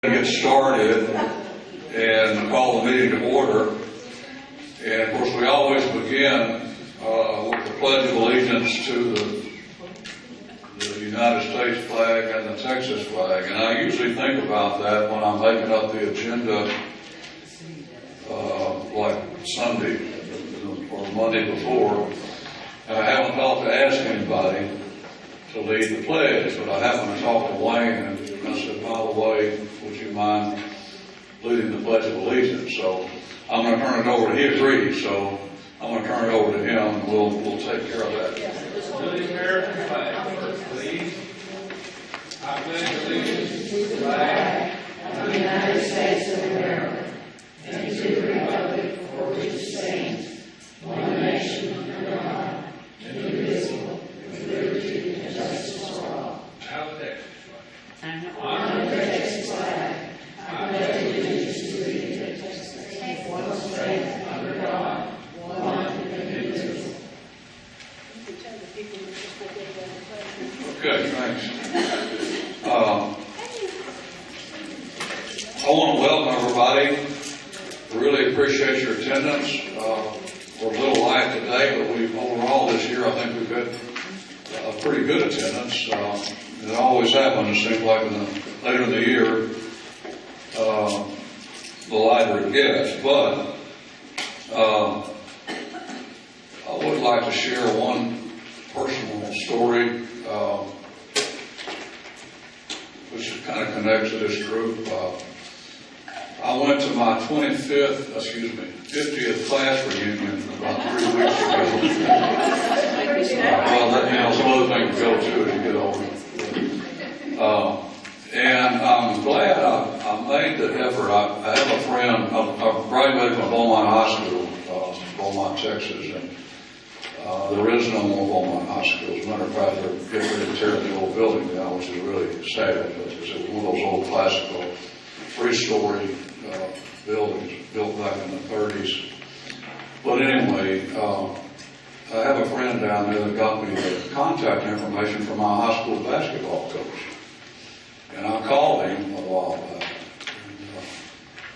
Get started and call the meeting to order. And of course, we always begin with the Pledge of Allegiance to the United States flag and the Texas flag. And I usually think about that when I'm making up the agenda, like Sunday or Monday before. And I haven't thought to ask anybody to lead the pledge, but I happened to talk to Wayne, and I said, by the way, would you mind leading the Pledge of Allegiance? So I'm going to turn it over to him. He agreed, so I'm going to turn it over to him, and we'll take care of that. To the American flag first, please. I pledge allegiance to the flag of the United States of America and to the republic for which it stands, one nation under God, indivisible, with liberty and justice for all. Now the Texas flag. On the Texas flag, I pledge allegiance to the United States, one state under God, one indivisible. Okay, thanks. I want to welcome everybody. I really appreciate your attendance. We're a little light today, but overall this year, I think we've had a pretty good attendance. It always happens, it seems like later in the year, the lighter it gets. But I would like to share one personal story, which kind of connects to this group. I went to my 50th class reunion about 3 weeks ago. Well, some other things to go to as you get older. And I'm glad I made the effort. I have a friend, I graduated from Beaumont High School, Beaumont, Texas, and there is no more Beaumont High School. As a matter of fact, they're getting ready to tear the old building down, which is really sad, because it was one of those old classical 3-story buildings built back in the 30s. But anyway, I have a friend down there that got me the contact information from my high school basketball coach. And I called him a while back.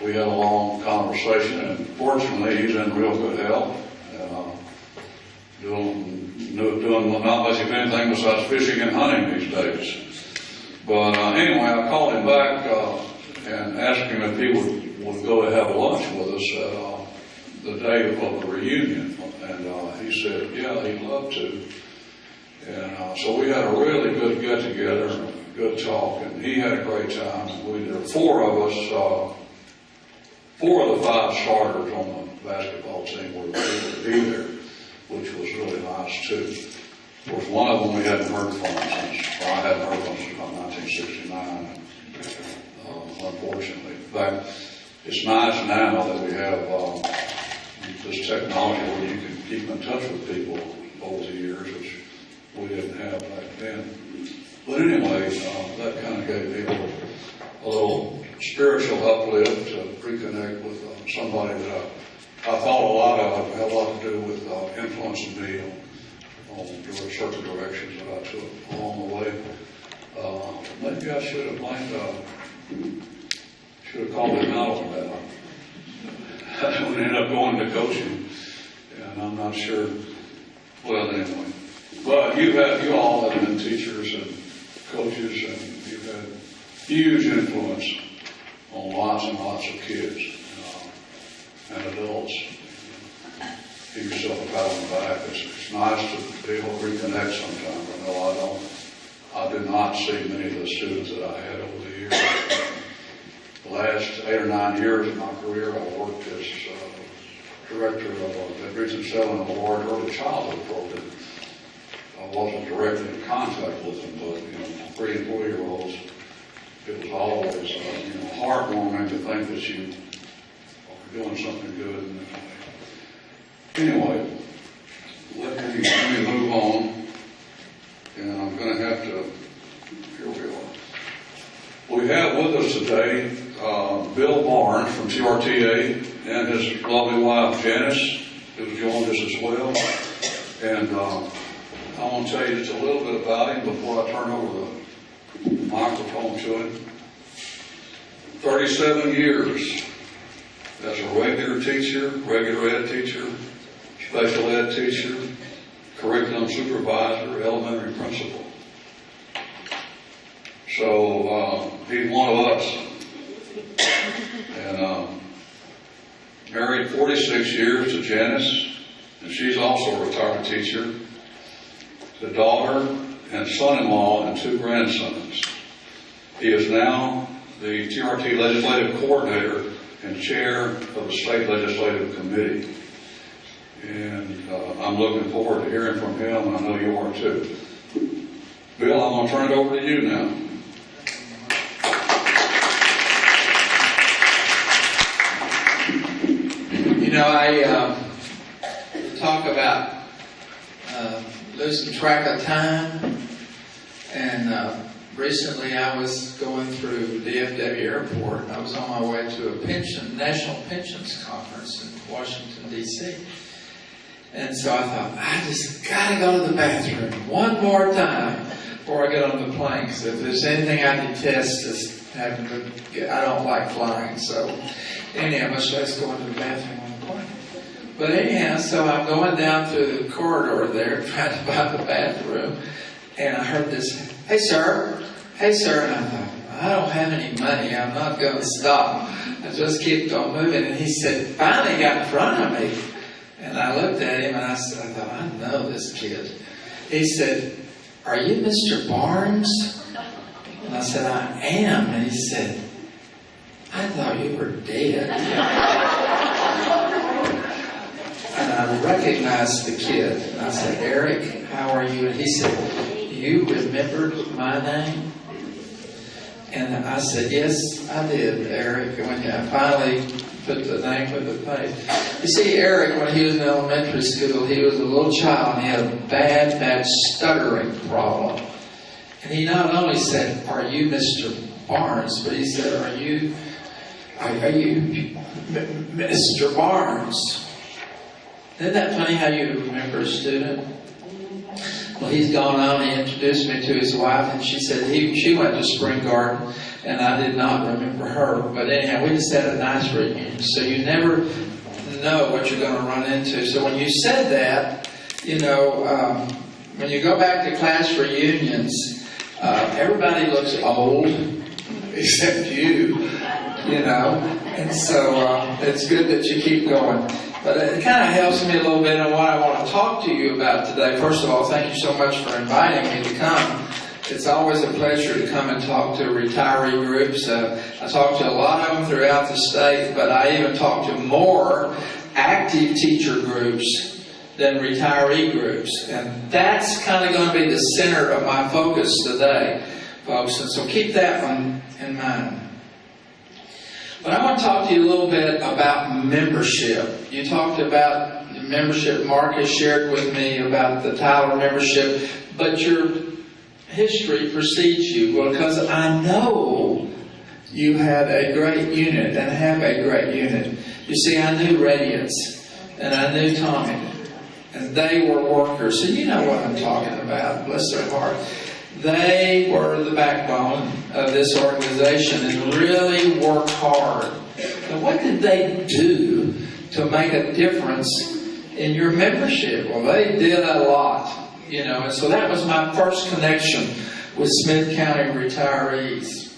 And, we had a long conversation, and fortunately he's in real good health. Doing not much of anything besides fishing and hunting these days. But anyway, I called him back and asked him if he would go to have lunch with us at the day of the reunion. And he said, yeah, he'd love to. And so we had a really good get-together, and a good talk, and he had a great time. There were 4 of us, 4 of the 5 starters on the basketball team were able to be there, which was really nice too. Of course, one of them we hadn't heard from since, I hadn't heard from since about 1969, unfortunately. In fact, it's nice now that we have this technology where you can keep in touch with people over the years, which we didn't have back then. But anyway, that kind of gave me a little spiritual uplift to reconnect with somebody that I thought a lot of had a lot to do with influencing me on certain directions that I took along the way. Maybe I should have called him out on that. I ended up going to coaching, and I'm not sure. Well, anyway, but you all have been teachers and coaches, and you've had huge influence on lots and lots of kids and adults. Give yourself a pat on the back. It's nice to be able to reconnect sometimes. I know I do not see many of the students that I had over the years. The last 8 or 9 years of my career, I worked as director of the Region 7 of the Large Early Childhood Program. I wasn't directly in contact with them, but 3 and 4-year-olds, it was always heartwarming to think that you are doing something good. And, anyway, let me move on, and I'm going to have to. Here we are. We have with us today Bill Barnes from TRTA and his lovely wife Janice, who's joined us as well. And I want to tell you just a little bit about him before I turn over the microphone to him. 37 years as a regular teacher, regular ed teacher, special ed teacher, curriculum supervisor, elementary principal. So he's one of us. And married 46 years to Janice, and she's also a retired teacher. The daughter and son-in-law and 2 grandsons. He is now the TRT Legislative Coordinator and Chair of the State Legislative Committee. And I'm looking forward to hearing from him, and I know you are too. Bill, I'm going to turn it over to you now. You know, I talk about losing track of time, and recently I was going through DFW Airport, and I was on my way to a National Pensions Conference in Washington, D.C. And so I thought, I just got to go to the bathroom one more time before I get on the plane, because if there's anything I detest, is having to, I don't like flying. So anyhow, much less going to the bathroom on the plane. But anyhow, so I'm going down through the corridor there trying to find the bathroom, and I heard this, hey sir, and I thought, I don't have any money, I'm not going to stop. I just kept on moving, and he said, finally got in front of me. And I looked at him and I thought, I know this kid. He said, are you Mr. Barnes? And I said, I am. And he said, I thought you were dead. And I recognized the kid. And I said, Eric, how are you? And he said, you remembered my name? And I said, yes, I did, Eric. And when I finally put the name with the face. You see, Eric, when he was in elementary school, he was a little child and he had a bad stuttering problem. And he not only said, are you Mr. Barnes, but he said, are you Mr. Barnes? Isn't that funny how you remember a student? Well, he's gone on, he introduced me to his wife, and she said she went to Spring Garden, and I did not remember her. But anyhow, we just had a nice reunion. So you never know what you're going to run into. So when you said that, you know, when you go back to class reunions, everybody looks old, except you know. And so it's good that you keep going. But it kind of helps me a little bit on what I want to talk to you about today. First of all, thank you so much for inviting me to come. It's always a pleasure to come and talk to retiree groups. I talk to a lot of them throughout the state, but I even talk to more active teacher groups than retiree groups. And that's kind of going to be the center of my focus today, folks. And so keep that one in mind. But I want to talk to you a little bit about membership. You talked about the membership. Marcus shared with me about the title of membership, but your history precedes you. Well, because I know you had a great unit and have a great unit. You see, I knew Radiance, and I knew Tommy, and they were workers. So you know what I'm talking about, bless their heart. They were the backbone of this organization and really worked hard. And what did they do to make a difference in your membership? Well, they did a lot, you know, and so that was my first connection with Smith County retirees.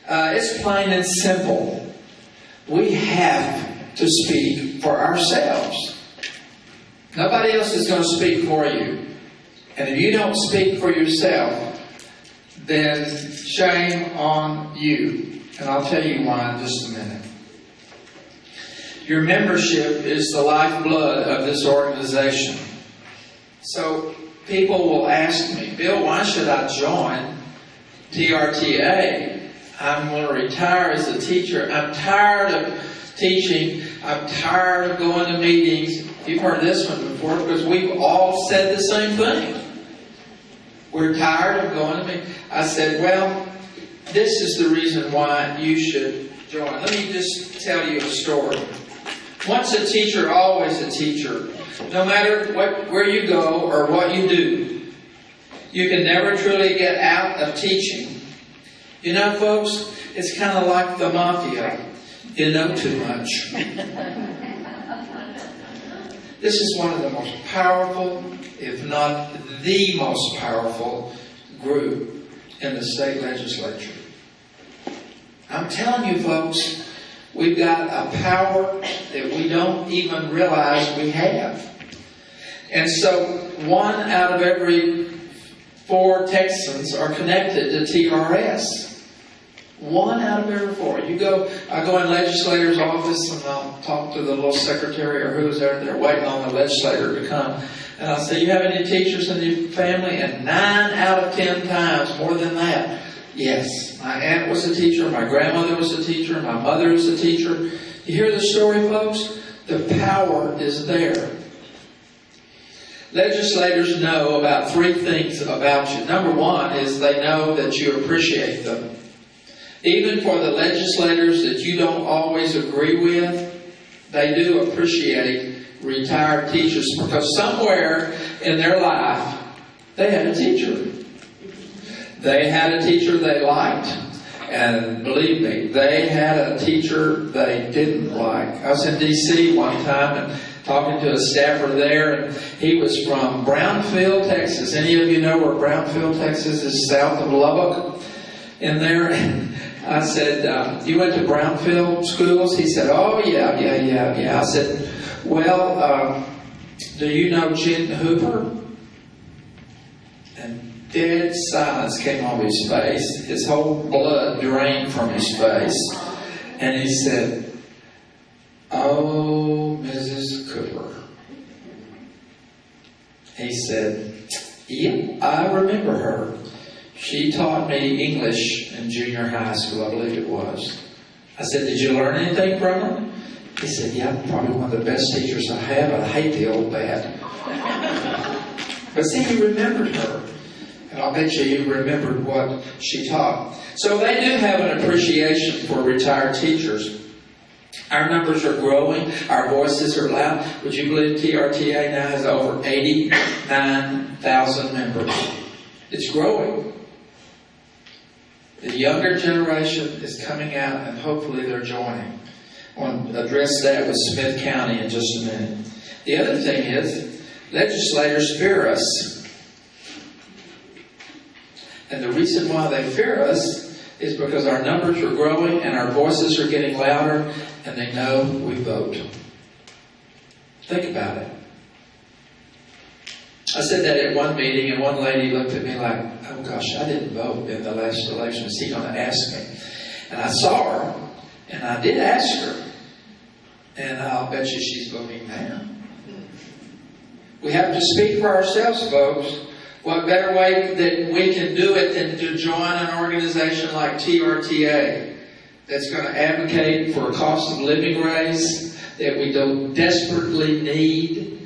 It's plain and simple. We have to speak for ourselves. Nobody else is going to speak for you. And if you don't speak for yourself, then shame on you. And I'll tell you why in just a minute. Your membership is the lifeblood of this organization. So people will ask me, Bill, why should I join TRTA? I'm going to retire as a teacher. I'm tired of teaching. I'm tired of going to meetings. You've heard this one before because we've all said the same thing. We're tired of going to meetings. I said, well, this is the reason why you should join. Let me just tell you a story. Once a teacher, always a teacher. No matter where you go or what you do, you can never truly get out of teaching You know, folks, it's kind of like the mafia. You know too much. This is one of the most powerful, if not the most powerful group in the state legislature. I'm telling you, folks, we've got a power that we don't even realize we have. And so 1 out of every 4 Texans are connected to TRS. 1 out of every 4. I go in legislator's office and I'll talk to the little secretary or who's there. They're waiting on the legislator to come. And I'll say, you have any teachers in your family? And 9 out of 10 times, more than that, yes. My aunt was a teacher. My grandmother was a teacher. My mother was a teacher. You hear the story, folks? The power is there. Legislators know about 3 things about you. Number 1 is they know that you appreciate them. Even for the legislators that you don't always agree with, they do appreciate retired teachers because somewhere in their life they had a teacher. They had a teacher they liked. And believe me, they had a teacher they didn't like. I was in D.C. one time and talking to a staffer there, and he was from Brownfield, Texas. Any of you know where Brownfield, Texas is, south of Lubbock? In there, I said, you went to Brownfield schools? He said, oh, yeah. I said, well, do you know Jen Hooper? And dead silence came on his face. His whole blood drained from his face. And he said, oh, Mrs. Cooper. He said, yep, I remember her. She taught me English in junior high school, I believe it was. I said, did you learn anything from her? He said, yeah, probably one of the best teachers I have. I hate the old bat. But see, he remembered her. And I'll bet you remembered what she taught. So they do have an appreciation for retired teachers. Our numbers are growing. Our voices are loud. Would you believe TRTA now has over 89,000 members? It's growing. The younger generation is coming out, and hopefully they're joining. I want to address that with Smith County in just a minute. The other thing is, legislators fear us. And the reason why they fear us is because our numbers are growing and our voices are getting louder, and they know we vote. Think about it. I said that at one meeting, and one lady looked at me like, oh gosh, I didn't vote in the last election. Is he going to ask me? And I saw her, and I did ask her. And I'll bet you she's voting now. We have to speak for ourselves, folks. What better way that we can do it than to join an organization like TRTA that's going to advocate for a cost of living raise that we don't desperately need.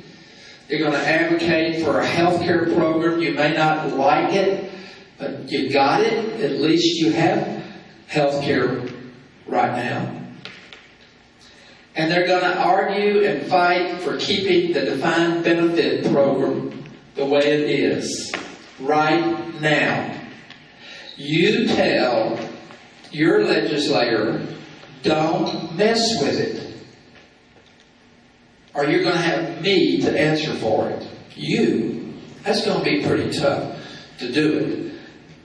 They're going to advocate for a health care program. You may not like it, but you got it. At least you have health care right now. And they're going to argue and fight for keeping the defined benefit program the way it is right now. You tell your legislator, don't mess with it. Or you're going to have me to answer for it. You. That's going to be pretty tough to do it.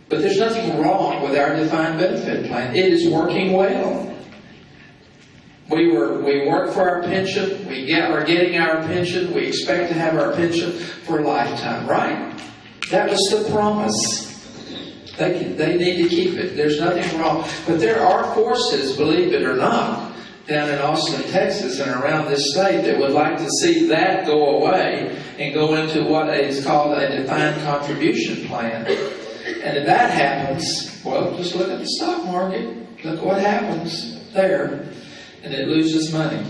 But there's nothing wrong with our defined benefit plan. It is working well. We work for our pension. We are getting our pension. We expect to have our pension for a lifetime, right? That was the promise. They need to keep it. There's nothing wrong. But there are forces, believe it or not, down in Austin, Texas, and around this state that would like to see that go away and go into what is called a defined contribution plan. And if that happens, well, just look at the stock market. Look what happens there. And it loses money.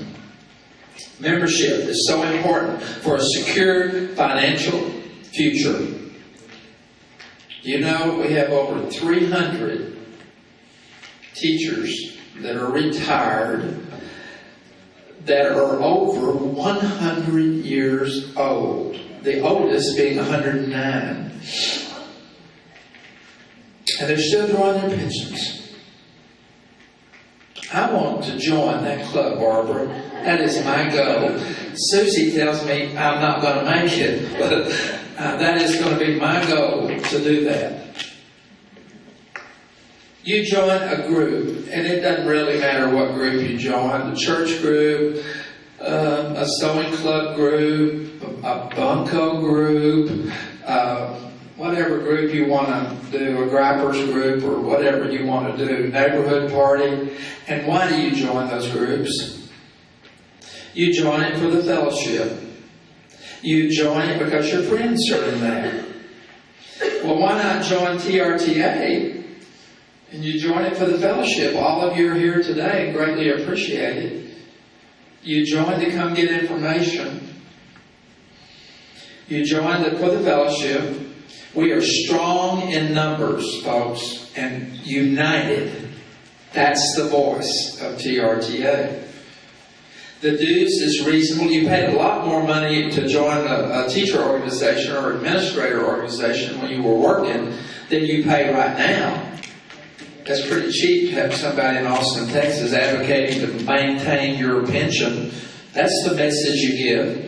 Membership is so important for a secure financial future. You know, we have over 300 teachers that are retired that are over 100 years old. The oldest being 109. And they're still drawing their pensions. I want to join that club, Barbara. That is my goal. Susie tells me I'm not going to make it, but that is going to be my goal to do that. You join a group, and it doesn't really matter what group you join, the church group, a sewing club group, a bunco group, whatever group you want to do, a gripers group or whatever you want to do, neighborhood party. And why do you join those groups? You join it for the fellowship. You join it because your friends are in there. Well, why not join TRTA? And you join it for the fellowship. All of you are here today and greatly appreciate it. You join to come get information. You join it for the fellowship. We are strong in numbers, folks, and united. That's the voice of TRTA. The dues is reasonable. You paid a lot more money to join a teacher organization or administrator organization when you were working than you pay right now. That's pretty cheap to have somebody in Austin, Texas advocating to maintain your pension. That's the message you give.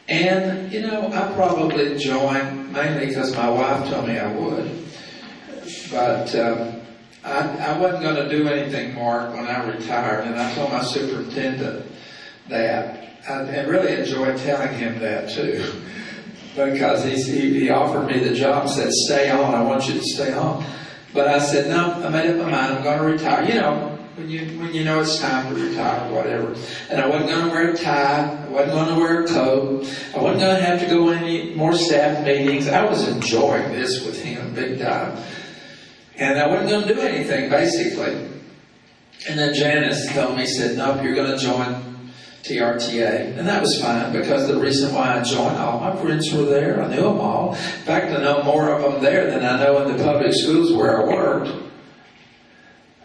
And, I probably joined mainly because my wife told me I would. But I wasn't going to do anything, Mark, when I retired. And I told my superintendent that. I really enjoyed telling him that, too. Because he offered me the job and said, stay on, I want you to stay on. But I said, no, I made up my mind, I'm going to retire. When you know it's time to retire or whatever. And I wasn't going to wear a tie. I wasn't going to wear a coat. I wasn't going to have to go in any more staff meetings. I was enjoying this with him big time. And I wasn't going to do anything, basically. And then Janice told me, said, nope, you're going to join TRTA. And that was fine, because the reason why I joined, all my friends were there. I knew them all. In fact, I know more of them there than I know in the public schools where I worked.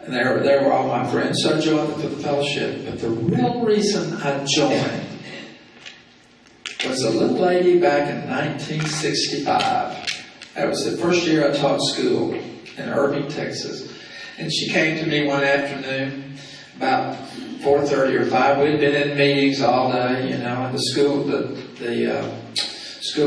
And they were all my friends, so I joined for the fellowship. But the real reason I joined was a little lady back in 1965. That was the first year I taught school in Irving, Texas. And she came to me one afternoon about 4:30 or 5. We'd been in meetings all day, and the school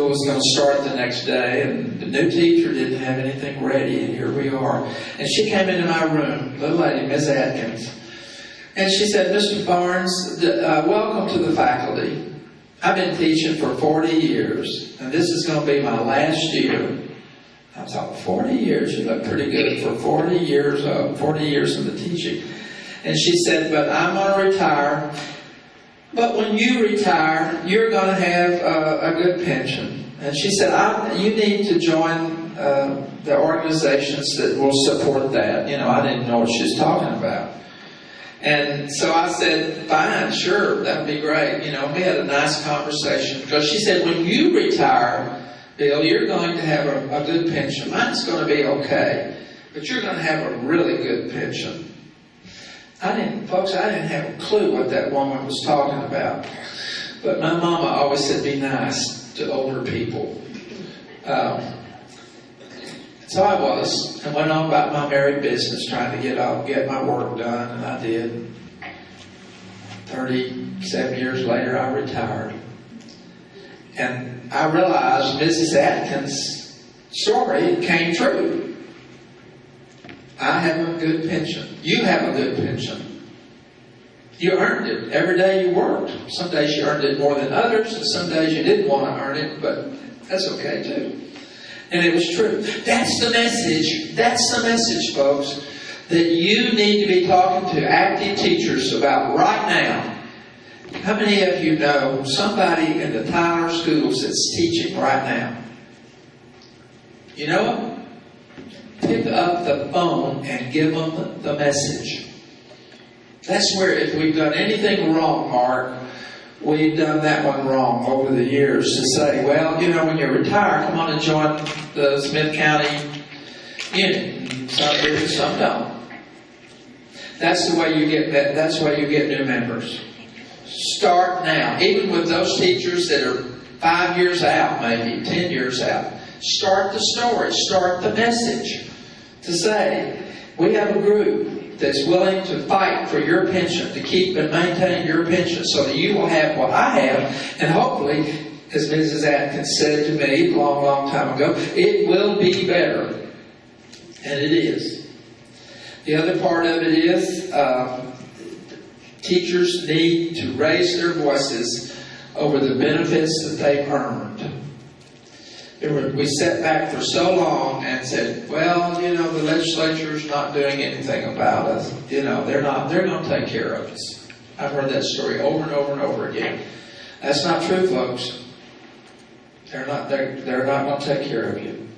was going to start the next day, and the new teacher didn't have anything ready, and here we are. And she came into my room, little lady, Ms. Atkins, and she said, Mr. Barnes, welcome to the faculty. I've been teaching for 40 years, and this is going to be my last year. I thought, 40 years? You look pretty good for 40 years in the teaching. And she said, but I'm going to retire. But when you retire, you're going to have a good pension. And she said, you need to join the organizations that will support that. I didn't know what she was talking about. And so I said, fine, sure, that would be great. We had a nice conversation. Because she said, when you retire, Bill, you're going to have a good pension. Mine's going to be okay, but you're going to have a really good pension. I didn't have a clue what that woman was talking about. But my mama always said, be nice to older people. So I was, and went on about my married business, trying to get my work done, and I did. 37 years later, I retired. And I realized Mrs. Atkins' story came true. I have a good pension. You have a good pension. You earned it every day you worked. Some days you earned it more than others, and some days you didn't want to earn it, but that's okay too. And it was true. That's the message. That's the message, folks, that you need to be talking to active teachers about right now. How many of you know somebody in the Tyler schools that's teaching right now? You know what? Pick up the phone and give them the message. That's where, if we've done anything wrong, Mark, we've done that one wrong over the years, to say, well, when you retire, come on and join the Smith County unit. Some do, some don't. That's the way you get that. That's the way you get new members. Start now. Even with those teachers that are 5 years out, maybe 10 years out, Start the story, start the message to say, we have a group that's willing to fight for your pension, to keep and maintain your pension so that you will have what I have, and hopefully, as Mrs. Atkins said to me a long, long time ago, it will be better. And it is. The other part of it is teachers need to raise their voices over the benefits that they've earned. We sat back for so long and said, well, the legislature's not doing anything about us. They're going to take care of us. I've heard that story over and over and over again. That's not true, folks. They're not going to take care of you.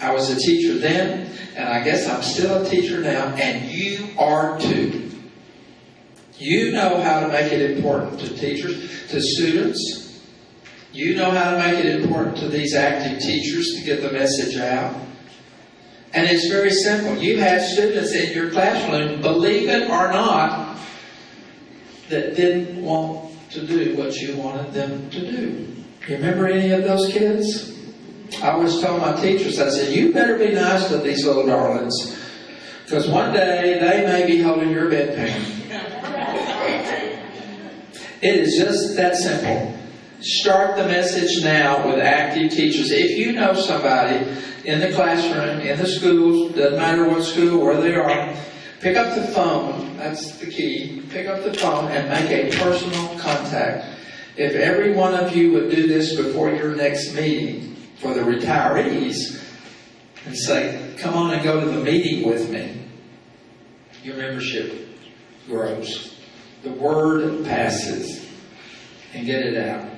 I was a teacher then, and I guess I'm still a teacher now, and you are too. You know how to make it important to teachers, to students. You know how to make it important to these active teachers to get the message out. And it's very simple. You have students in your classroom, believe it or not, that didn't want to do what you wanted them to do. You remember any of those kids? I always told my teachers, I said, you better be nice to these little darlings, because one day they may be holding your bedpan. It is just that simple. Start the message now with active teachers. If you know somebody in the classroom, in the schools, doesn't matter what school, where they are, pick up the phone. That's the key. Pick up the phone and make a personal contact. If every one of you would do this before your next meeting for the retirees and say, come on and go to the meeting with me, your membership grows. The word passes, and get it out.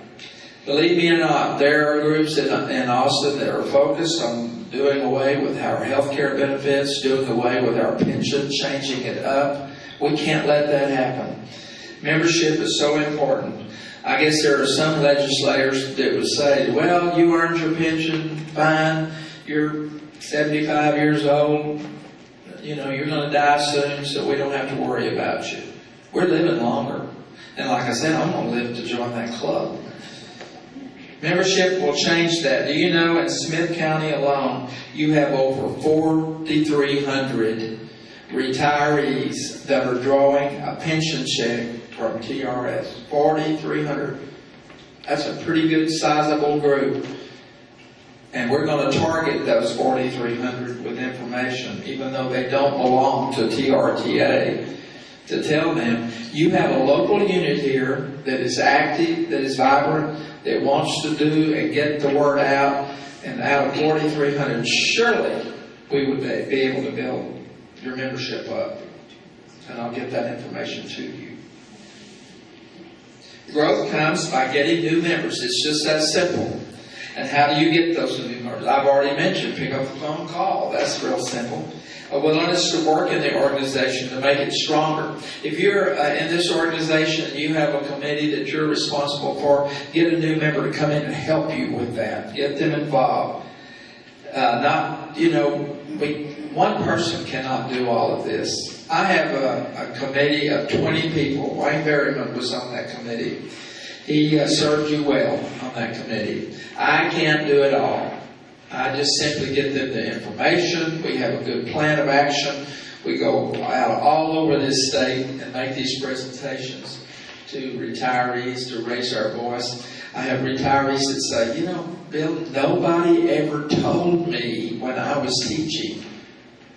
Believe me or not, there are groups in Austin that are focused on doing away with our health care benefits, doing away with our pension, changing it up. We can't let that happen. Membership is so important. I guess there are some legislators that would say, well, you earned your pension, fine, you're 75 years old, you're going to die soon, so we don't have to worry about you. We're living longer. And like I said, I'm going to live to join that club. Membership will change that. Do you know in Smith County alone, you have over 4,300 retirees that are drawing a pension check from TRS. 4,300. That's a pretty good sizable group. And we're going to target those 4,300 with information, even though they don't belong to TRTA, to tell them, you have a local unit here that is active, that is vibrant, that wants to do and get the word out, and out of 4,300, surely we would be able to build your membership up. And I'll get that information to you. Growth comes by getting new members. It's just that simple. And how do you get those new members? I've already mentioned, pick up the phone, call. That's real simple. A willingness to work in the organization to make it stronger. If you're in this organization, you have a committee that you're responsible for, get a new member to come in and help you with that. Get them involved. One person cannot do all of this. I have a committee of 20 people. Wayne Berryman was on that committee. He served you well on that committee. I can't do it all. I just simply get them the information. We have a good plan of action. We go out all over this state and make these presentations to retirees to raise our voice. I have retirees that say, Bill, nobody ever told me when I was teaching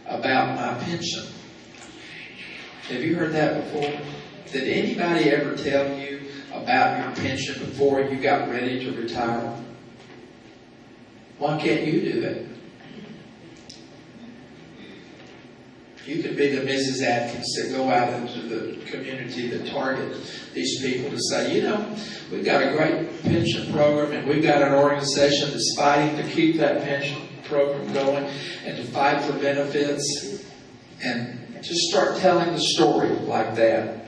about my pension. Have you heard that before? Did anybody ever tell you about your pension before you got ready to retire? Why can't you do it? You could be the Mrs. Atkins that go out into the community that target these people to say, we've got a great pension program and we've got an organization that's fighting to keep that pension program going and to fight for benefits, and just start telling the story like that.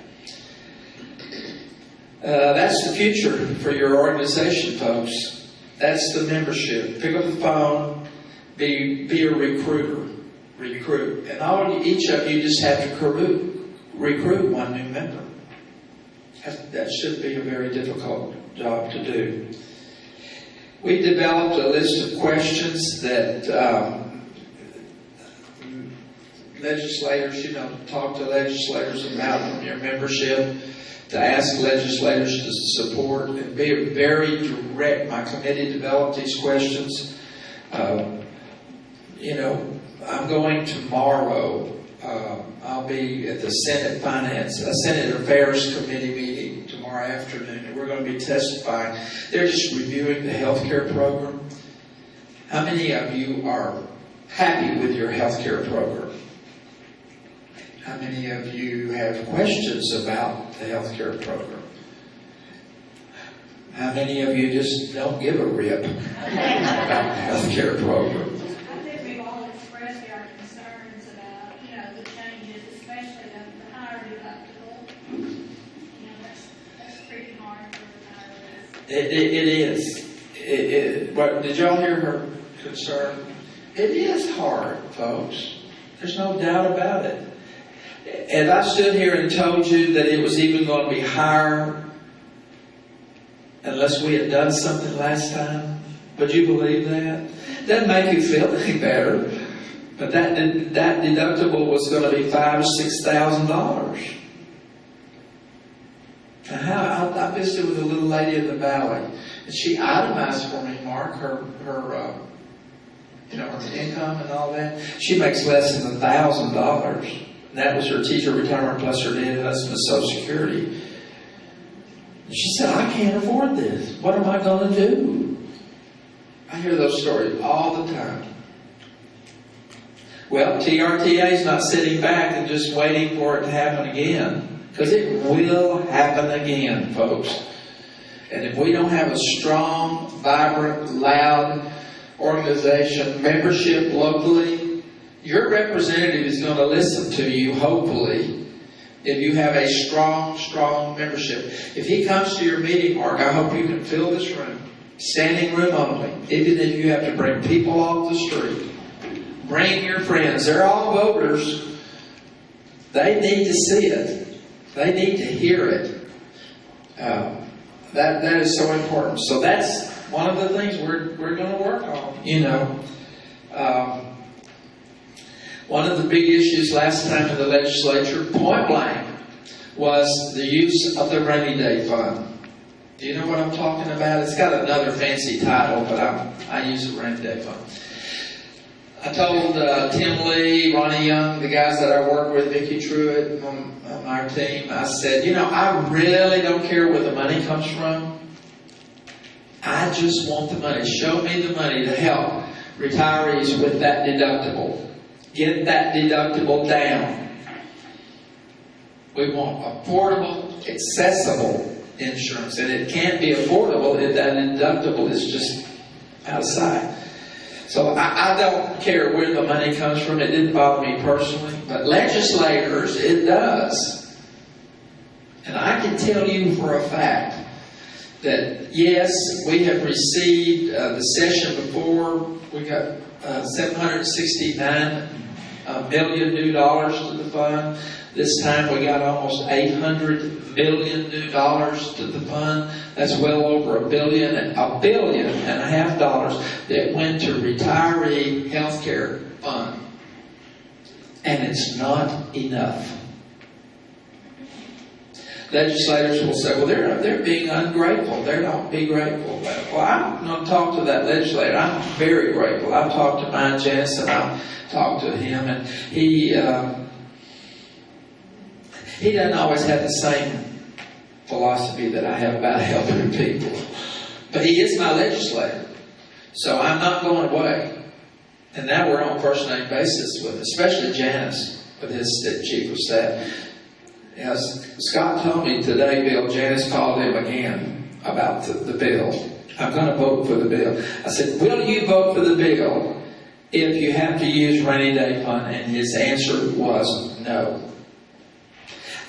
That's the future for your organization, folks. That's the membership. Pick up the phone, be a recruiter. Recruit. And each of you just have to recruit one new member. That should be a very difficult job to do. We developed a list of questions that legislators, talk to legislators about in your membership, to ask legislators to support and be very direct. My committee developed these questions. I'm going tomorrow. I'll be at the Senate Affairs Committee meeting tomorrow afternoon, and we're going to be testifying. They're just reviewing the health care program. How many of you are happy with your health care program? How many of you have questions about the health care program? How many of you just don't give a rip about the health care program? I think we've all expressed our concerns about, the changes, especially the higher deductible. That's pretty hard for the retirees. It is. But did y'all hear her concern? It is hard, folks. There's no doubt about it. And I stood here and told you that it was even going to be higher unless we had done something last time. Would you believe that? Doesn't make you feel any better. But that deductible was going to be $5,000 or $6,000. I visited with a little lady in the valley, and she itemized for me, Mark, her income and all that. She makes less than $1,000. That was her teacher retirement plus her dead husband's Social Security. She said, I can't afford this. What am I going to do? I hear those stories all the time. Well, TRTA is not sitting back and just waiting for it to happen again. Because it will happen again, folks. And if we don't have a strong, vibrant, loud organization, membership locally, your representative is going to listen to you, hopefully, if you have a strong membership. If he comes to your meeting, Mark, I hope you can fill this room. Standing room only. Even if you have to bring people off the street. Bring your friends. They're all voters. They need to see it. They need to hear it. That is so important. So that's one of the things we're going to work on. One of the big issues last time in the legislature, point blank, was the use of the rainy day fund. Do you know what I'm talking about? It's got another fancy title, but I use the rainy day fund. I told Tim Lee, Ronnie Young, the guys that I work with, Vicki Truitt on our team, I said, I really don't care where the money comes from. I just want the money. Show me the money to help retirees with that deductible. Get that deductible down. We want affordable, accessible insurance. And it can't be affordable if that deductible is just out of sight. So I don't care where the money comes from. It didn't bother me personally. But legislators, it does. And I can tell you for a fact that, yes, we have received the session before. We got $769 million new dollars to the fund. This time we got almost $800 million new dollars to the fund. That's well over $1.5 billion that went to retiree health care fund. And it's not enough. Legislators will say, well, they're being ungrateful. They're not being grateful. Well, I'm going to talk to that legislator. I'm very grateful. I've talked to Mike Janice and I've talked to him, and he doesn't always have the same philosophy that I have about helping people. But he is my legislator. So I'm not going away. And now we're on first name basis with, especially Janice, with his chief of staff. As Scott told me today, Bill, Janice called him again about the bill. I'm going to vote for the bill. I said, will you vote for the bill if you have to use rainy day fund? And his answer was no.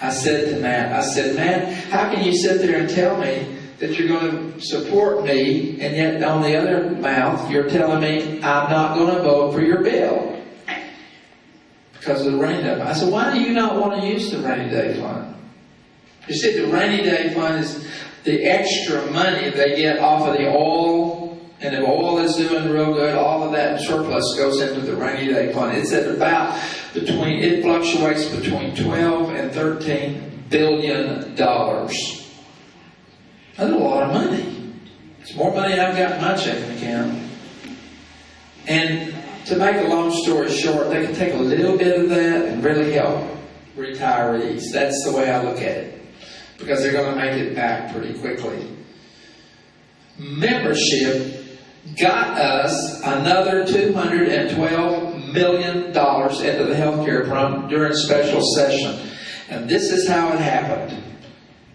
I said to Matt, Matt, how can you sit there and tell me that you're going to support me, and yet on the other mouth, you're telling me I'm not going to vote for your bill because of the rainy day fund? I said, why do you not want to use the rainy day fund? You see, the rainy day fund is the extra money they get off of the oil and is doing real good. All of that surplus goes into the rainy day fund. It's at about it fluctuates between 12 and 13 billion dollars. That's a lot of money. It's more money than I've got in my checking account. And to make a long story short, they can take a little bit of that and really help retirees. That's the way I look at it, because they're going to make it back pretty quickly. Membership got us another $212 million into the healthcare fund during special session. And this is how it happened.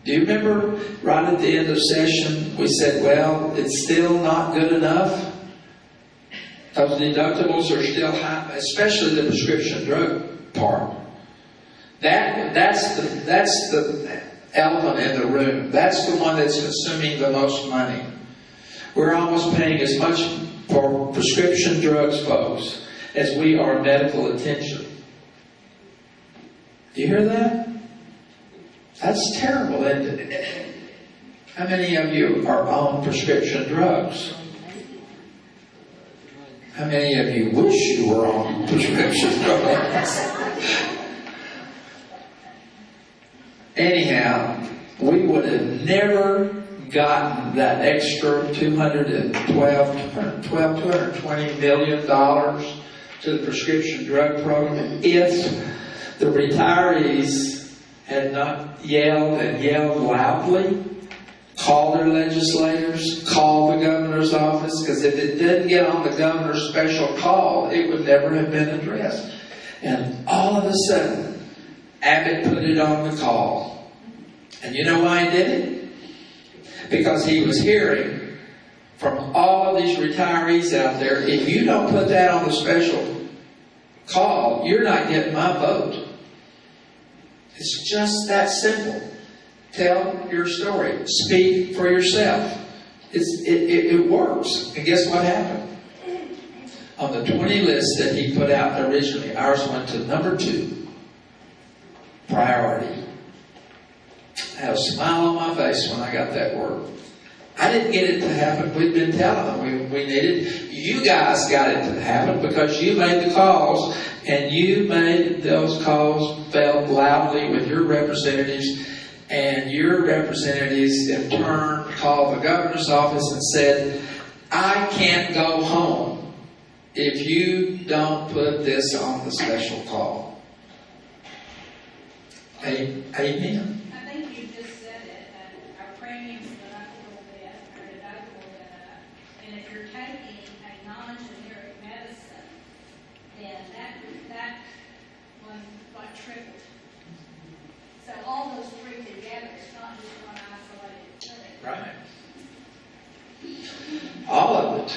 Do you remember right at the end of session, we said, well, it's still not good enough. Those deductibles are still high, especially the prescription drug part. That's the elephant in the room. That's the one that's consuming the most money. We're almost paying as much for prescription drugs, folks, as we are medical attention. Do you hear that? That's terrible, isn't it? How many of you are on prescription drugs? How many of you wish you were on prescription drugs? Anyhow, we would have never gotten that extra $220 million to the prescription drug program if the retirees had not yelled and yelled loudly, called their legislators, called the governor's office, because if it didn't get on the governor's special call, it would never have been addressed. And all of a sudden, Abbott put it on the call. And you know why he did it? Because he was hearing from all of these retirees out there, if you don't put that on the special call, you're not getting my vote. It's just that simple. Tell your story. Speak for yourself. It works. And guess what happened? On the 20 list that he put out originally, ours went to number 2. Priority. I had a smile on my face when I got that word. I didn't get it to happen. We'd been telling them we needed. You guys got it to happen because you made the calls, and you made those calls felt loudly with your representatives, and your representatives in turn called the governor's office and said, I can't go home if you don't put this on the special call. Amen. I think you just said it, that our premiums went up a little bit, our deductible went up. And if you're taking a non-generic medicine, then that one got tripled. So all those three together, it's not just one isolated thing. Right. All of it.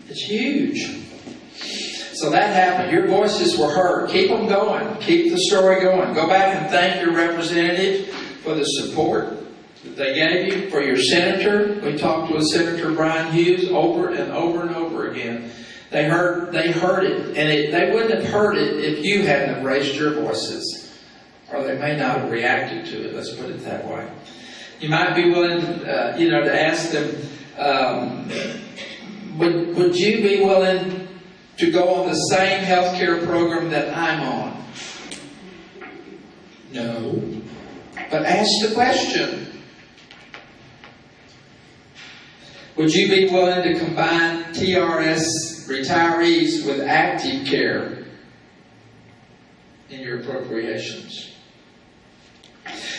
It's huge. So that happened. Your voices were heard. Keep them going. Keep the story going. Go back and thank your representative for the support that they gave you, for your senator. We talked with Senator Brian Hughes over and over and over again. They heard it. And they wouldn't have heard it if you hadn't have raised your voices. Or they may not have reacted to it. Let's put it that way. You might be willing to, to ask them, would you be willing to go on the same health care program that I'm on? No. But ask the question. Would you be willing to combine TRS retirees with active care in your appropriations?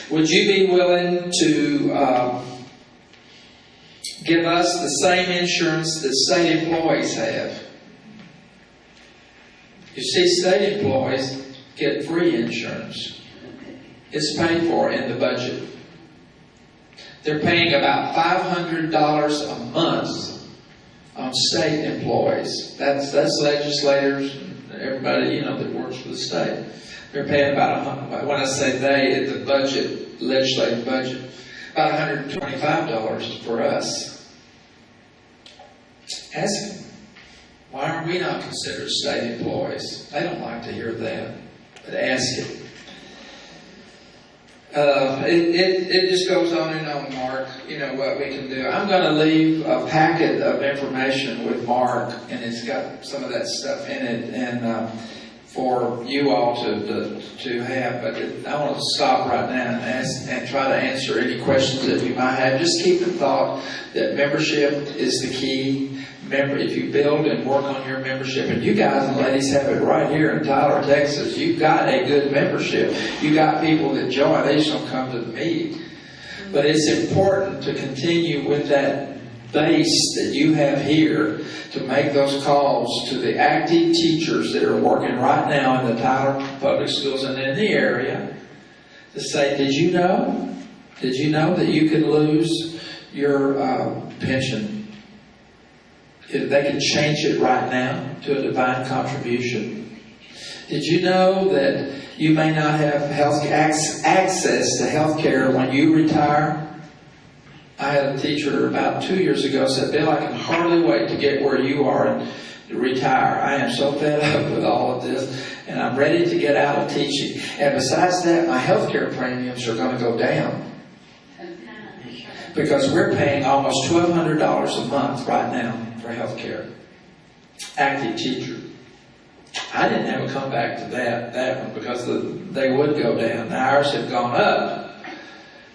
Would you be willing to give us the same insurance that state employees have? You see, state employees get free insurance. It's paid for in the budget. They're paying about $500 a month on state employees. That's legislators and everybody, that works for the state. They're paying about, when I say they, the budget, legislative budget, about $125 for us. Ask them. Why are we not considered state employees? They don't like to hear that, but ask it. It just goes on and on, Mark, you know, what we can do. I'm going to leave a packet of information with Mark, and it's got some of that stuff in it, and for you all to have. But I want to stop right now and try to answer any questions that you might have. Just keep in thought that membership is the key. Remember, if you build and work on your membership, and you guys and ladies have it right here in Tyler, Texas, you've got a good membership. You got people that join, they just don't come to the meeting. But it's important to continue with that base that you have here to make those calls to the active teachers that are working right now in the Tyler Public Schools and in the area to say, did you know that you could lose your pension? They can change it right now to a divine contribution. Did you know that you may not have access to health care when you retire? I had a teacher about 2 years ago said, Bill, I can hardly wait to get where you are and to retire. I am so fed up with all of this, and I'm ready to get out of teaching. And besides that, my health care premiums are going to go down, because we're paying almost $1,200 a month right now for health care. Active teacher. I didn't have a comeback to that one, because they would go down. Now ours have gone up.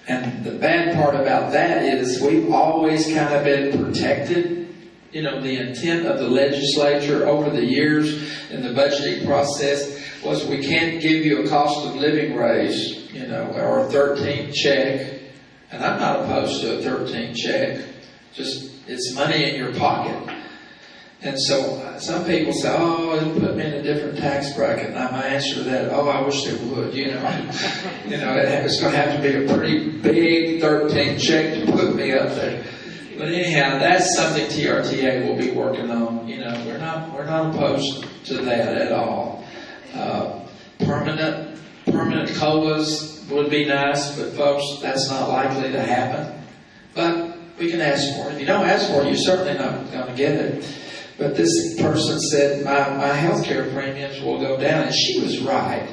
And the bad part about that is we've always kind of been protected. You know, the intent of the legislature over the years in the budgeting process was we can't give you a cost of living raise, you know, or a 13th check. And I'm not opposed to a 13th check. Just, it's money in your pocket. And so some people say, oh, it'll put me in a different tax bracket. And my answer to that, oh, I wish it would, you know. It's going to have to be a pretty big 13th check to put me up there. But anyhow, that's something TRTA will be working on. You know, we're not opposed to that at all. Permanent COLAs would be nice, but folks, that's not likely to happen. But we can ask for it. If you don't ask for it, you're certainly not going to get it. But this person said, my health care premiums will go down. And she was right.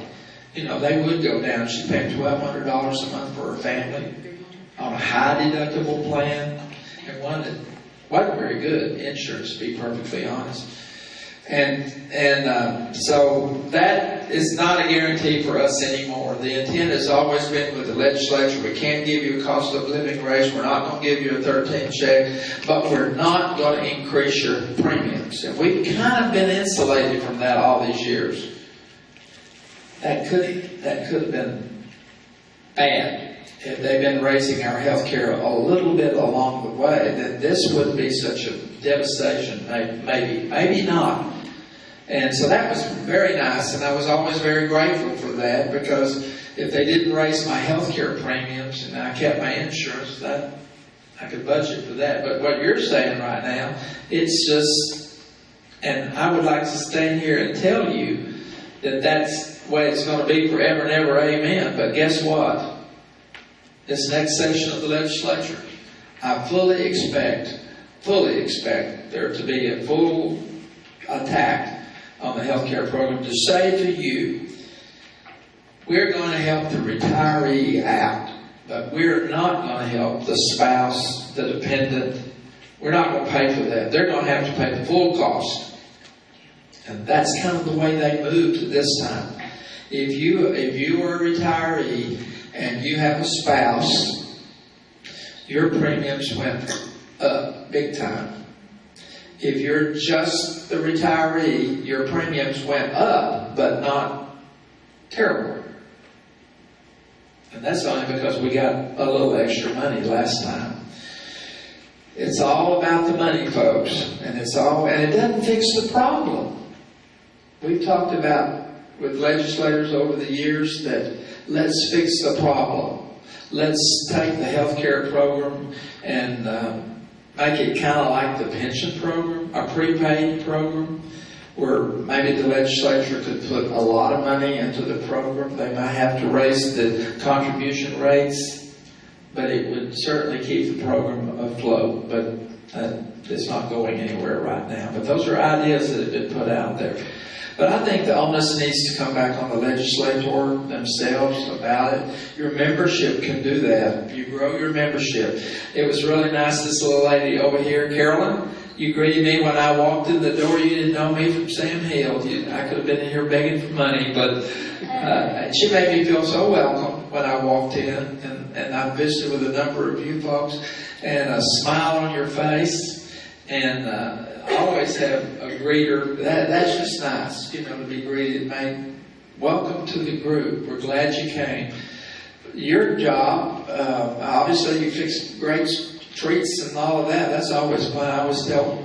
You know, they would go down. She paid $1,200 a month for her family on a high deductible plan, and one that wasn't very good insurance, to be perfectly honest. And so that is not a guarantee for us anymore. The intent has always been with the legislature, we can't give you a cost of living raise, we're not going to give you a 13th check, but we're not going to increase your premiums. And we've kind of been insulated from that all these years. That could have been bad if they've been raising our health care a little bit along the way. Then this wouldn't be such a devastation. Maybe not. And so that was very nice, and I was always very grateful for that, because if they didn't raise my health care premiums and I kept my insurance, that I could budget for that. But what you're saying right now, it's just, and I would like to stand here and tell you that that's the way it's going to be forever and ever, amen. But guess what? This next session of the legislature, I fully expect there to be a full attack on the health care program to say to you, we're going to help the retiree out, but we're not going to help the spouse, the dependent. We're not going to pay for that. They're going to have to pay the full cost. And that's kind of the way they moved this time. If you are a retiree and you have a spouse, your premiums went up big time. If you're just the retiree, your premiums went up, but not terrible. And that's only because we got a little extra money last time. It's all about the money, folks. And it doesn't fix the problem. We've talked about with legislators over the years that let's fix the problem. Let's take the health care program and make it kind of like the pension program, a prepaid program, where maybe the legislature could put a lot of money into the program. They might have to raise the contribution rates, but it would certainly keep the program afloat. But it's not going anywhere right now. But those are ideas that have been put out there. But I think the onus needs to come back on the legislator themselves about it. Your membership can do that. You grow your membership. It was really nice, this little lady over here, Carolyn, you greeted me when I walked in the door. You didn't know me from Sam Hill. I could have been in here begging for money, but she made me feel so welcome when I walked in. And I visited with a number of you folks, and a smile on your face, and always have a greeter. That's just nice, to be greeted. Man, welcome to the group. We're glad you came. Your job, obviously you fix great treats and all of that. That's always fun. I always tell,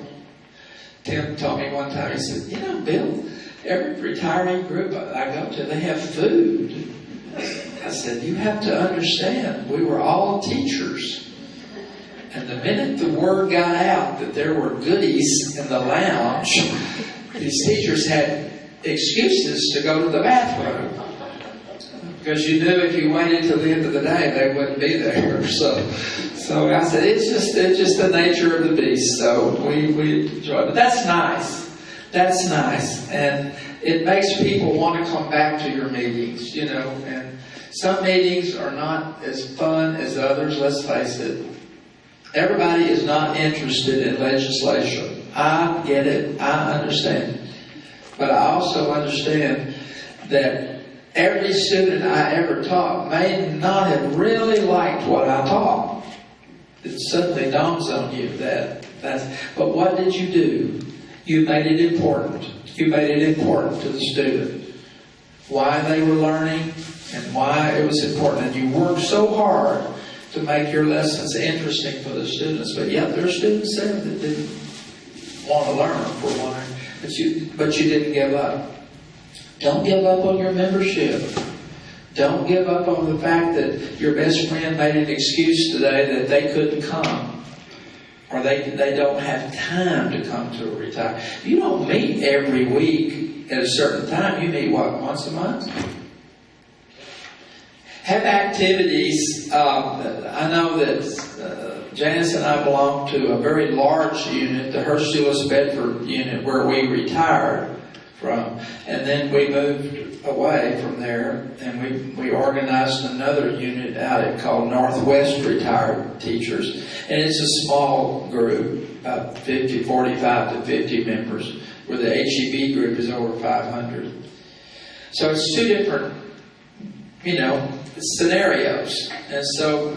Tim told me one time, he said, Bill, every retiree group I go to, they have food. I said, you have to understand, we were all teachers. And the minute the word got out that there were goodies in the lounge, these teachers had excuses to go to the bathroom. Because you knew if you waited till the end of the day, they wouldn't be there. So I said, it's just the nature of the beast. So we enjoy it. But that's nice. That's nice. And it makes people want to come back to your meetings, and some meetings are not as fun as others, let's face it. Everybody is not interested in legislation. I get it. I understand. But I also understand that every student I ever taught may not have really liked what I taught. It suddenly dawns on you but what did you do? You made it important. You made it important to the student. Why they were learning and why it was important. And you worked so hard to make your lessons interesting for the students. But yeah, there are students there that didn't want to learn for one, but you didn't give up. Don't give up on your membership. Don't give up on the fact that your best friend made an excuse today that they couldn't come. Or they don't have time to come to a retirement. You don't meet every week at a certain time. You meet, once a month? Have activities. I know that Janice and I belong to a very large unit, the Hurst Lewis Bedford unit, where we retired from. And then we moved away from there, and we organized another unit out called Northwest Retired Teachers. And it's a small group, about 45 to 50 members, where the HEB group is over 500. So it's two different, scenarios. And so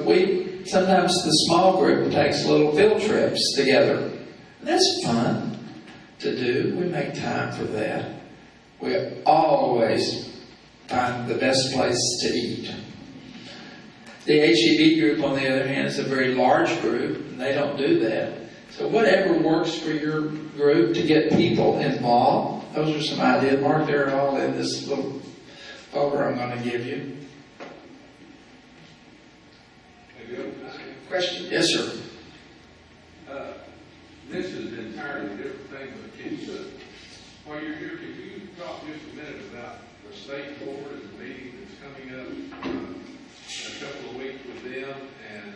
sometimes the small group takes little field trips together. And that's fun to do. We make time for that. We always find the best place to eat. The HEB group, on the other hand, is a very large group, and they don't do that. So whatever works for your group to get people involved, those are some ideas. Mark, they're all in this little folder I'm going to give you. Question? Yes, sir. This is an entirely different thing, but can you, while you're here, can you talk just a minute about the state board and the meeting that's coming up in a couple of weeks with them, and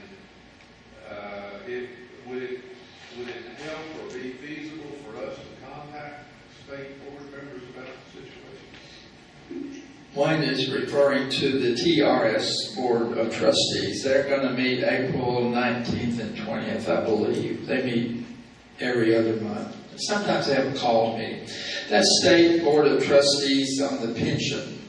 would it help or be feasible for us to contact state board members about the situation? One is referring to the TRS Board of Trustees. They're going to meet April 19th and 20th, I believe. They meet every other month. Sometimes they have a call meeting. That State Board of Trustees on the pension,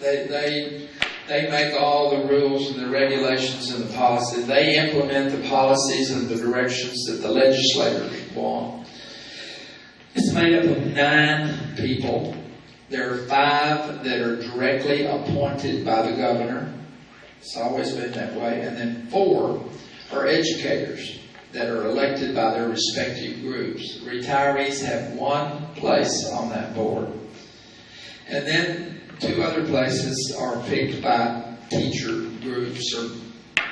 they make all the rules and the regulations and the policies. They implement the policies and the directions that the legislators want. It's made up of 9 people. There are 5 that are directly appointed by the governor. It's always been that way. And then 4 are educators that are elected by their respective groups. Retirees have 1 place on that board. And then 2 other places are picked by teacher groups or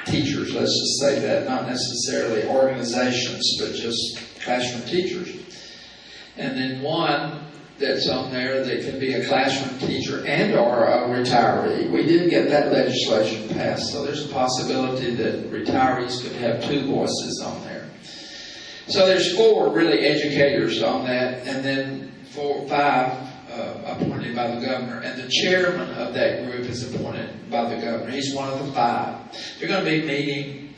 teachers, let's just say that, not necessarily organizations, but just classroom teachers. And then 1 that's on there that can be a classroom teacher and or a retiree. We did get that legislation passed, so there's a possibility that retirees could have 2 voices on there. So there's 4 really educators on that, and then 5 appointed by the governor. And the chairman of that group is appointed by the governor. He's one of the 5. They're going to be meeting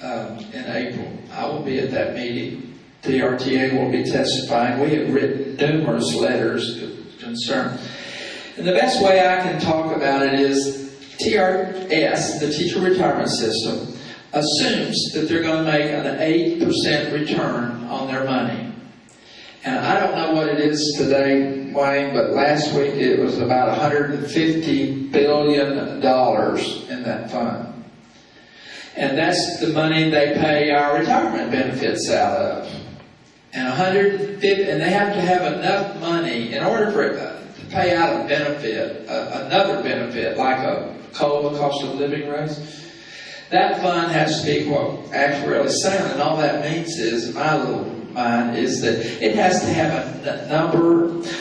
in April. I will be at that meeting. The RTA will be testifying. We have written numerous letters concerned. And the best way I can talk about it is TRS, the Teacher Retirement System, assumes that they're going to make an 8% return on their money. And I don't know what it is today, Wayne, but last week it was about $150 billion in that fund. And that's the money they pay our retirement benefits out of. And and they have to have enough money in order for it to pay out a benefit, another benefit, like a COLA, cost of living raise. That fund has to be actuarially sound, and all that means is, in my little mind, is that it has to have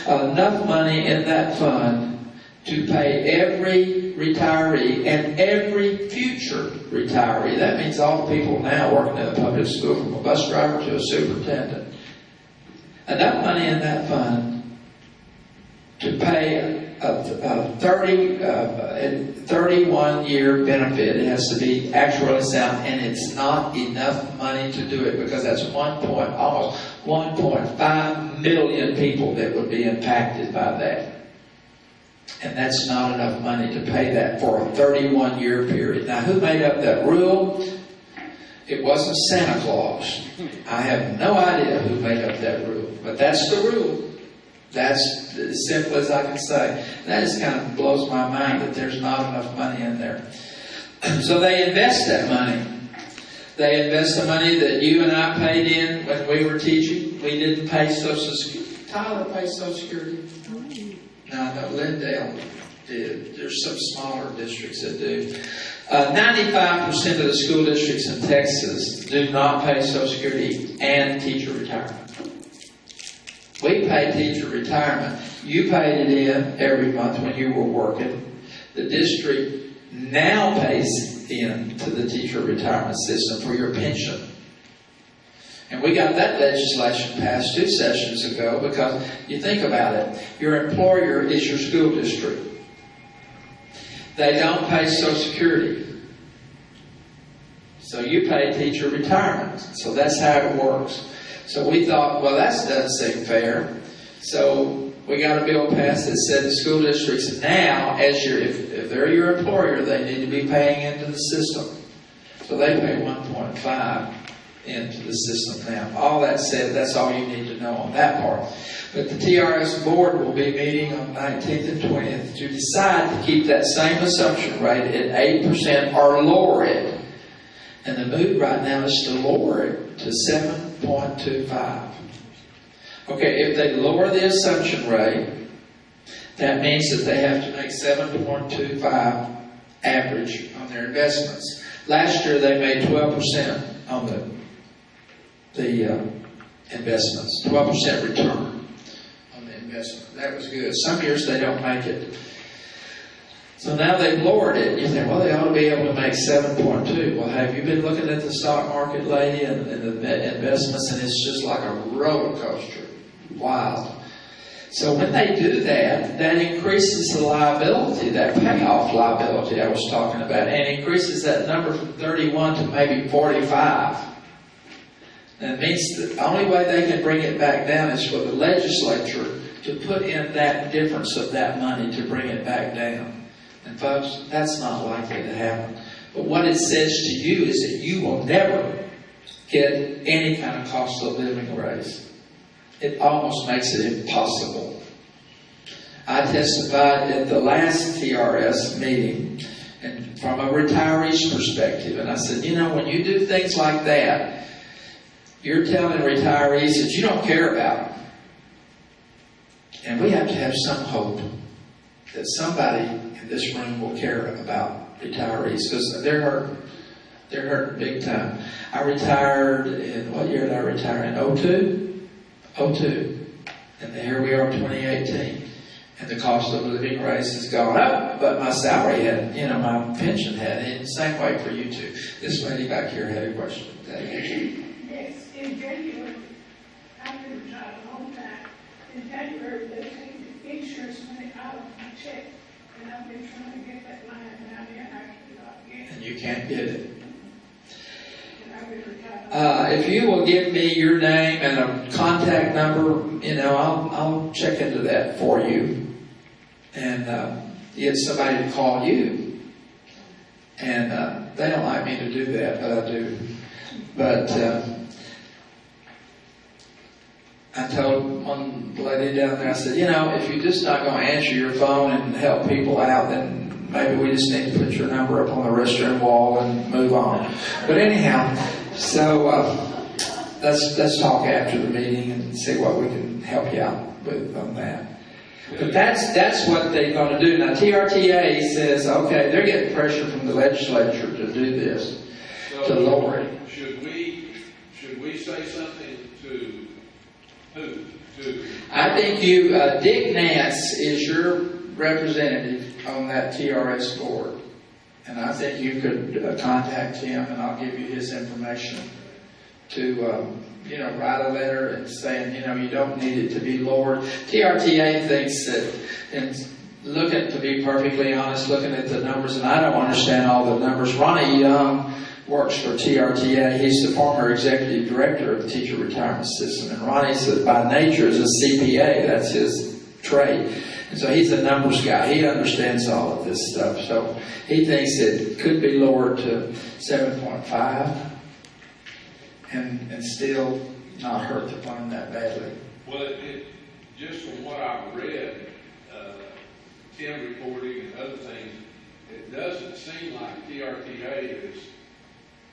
enough money in that fund to pay every retiree and every future retiree. That means all the people now working in the public school, from a bus driver to a superintendent. Enough money in that fund to pay a 31-year benefit. It has to be actuarially sound, and it's not enough money to do it, because that's almost 1.5 million people that would be impacted by that. And that's not enough money to pay that for a 31-year period. Now, who made up that rule? It wasn't Santa Claus. I have no idea who made up that rule, but that's the rule. That's as simple as I can say. That just kind of blows my mind that there's not enough money in there. So they invest that money. They invest the money that you and I paid in when we were teaching. We didn't pay Social Security. Tyler paid Social Security. No, Lindale did. There's some smaller districts that do. 95% of the school districts in Texas do not pay Social Security and teacher retirement. We pay teacher retirement. You paid it in every month when you were working. The district now pays in to the teacher retirement system for your pension. And we got that legislation passed 2 sessions ago, because you think about it. Your employer is your school district. They don't pay Social Security. So you pay teacher retirement. So that's how it works. So we thought, well, that doesn't seem fair. So we got a bill passed that said the school districts now, if they're your employer, they need to be paying into the system. So they pay 1.5 into the system now. All that said, that's all you need to know on that part. But the TRS board will be meeting on 19th and 20th to decide to keep that same assumption rate at 8% or lower it. And the mood right now is to lower it to 7.25. Okay, if they lower the assumption rate, that means that they have to make 7.25 average on their investments. Last year they made 12% on the investments, 12% return on the investment. That was good. Some years they don't make it. So now they've lowered it. You think, well, they ought to be able to make 7.2. Well, have you been looking at the stock market, lady, and the investments, and it's just like a roller coaster. Wild. So when they do that, that increases the liability, that payoff liability I was talking about, and increases that number from 31 to maybe 45. And it means the only way they can bring it back down is for the legislature to put in that difference of that money to bring it back down. And folks, that's not likely to happen. But what it says to you is that you will never get any kind of cost of living raise. It almost makes it impossible. I testified at the last TRS meeting, and from a retiree's perspective, and I said, you know, when you do things like that, you're telling retirees that you don't care about them. And we have to have some hope that somebody in this room will care about retirees, because they're hurting. They're hurting big time. I retired in, what year did I retire? In 02? 02. And here we are in 2018. And the cost of living raise has gone up, but my salary had, my pension had. And the same way for you too. This lady back here had a question. Yes, in January I've been retired a long time. In January, they take the insurance money out of my check, and I've been trying to get that line down there, and I cannot get it. And you can't get it. And I've been retired. If you will give me your name and a contact number, I'll check into that for you and get somebody to call you. And they don't like me to do that, but I do. But I told one lady down there, I said, if you're just not going to answer your phone and help people out, then maybe we just need to put your number up on the restroom wall and move on. But anyhow, so let's talk after the meeting and see what we can help you out with on that. But that's what they're going to do. Now, TRTA says, okay, they're getting pressure from the legislature to do this, to lower it. Should we say something to who? I think Dick Nance is your representative on that TRS board. And I think you could contact him, and I'll give you his information to, write a letter and saying, you don't need it to be lowered. TRTA thinks that, and to be perfectly honest, looking at the numbers, and I don't understand all the numbers. Ronnie Young works for TRTA. He's the former executive director of the teacher retirement system. And Ronnie's by nature is a CPA. That's his trade. And so he's a numbers guy. He understands all of this stuff. So he thinks it could be lowered to 7.5 and still not hurt the fund that badly. Well, just from what I've read, Tim reporting and other things, it doesn't seem like TRTA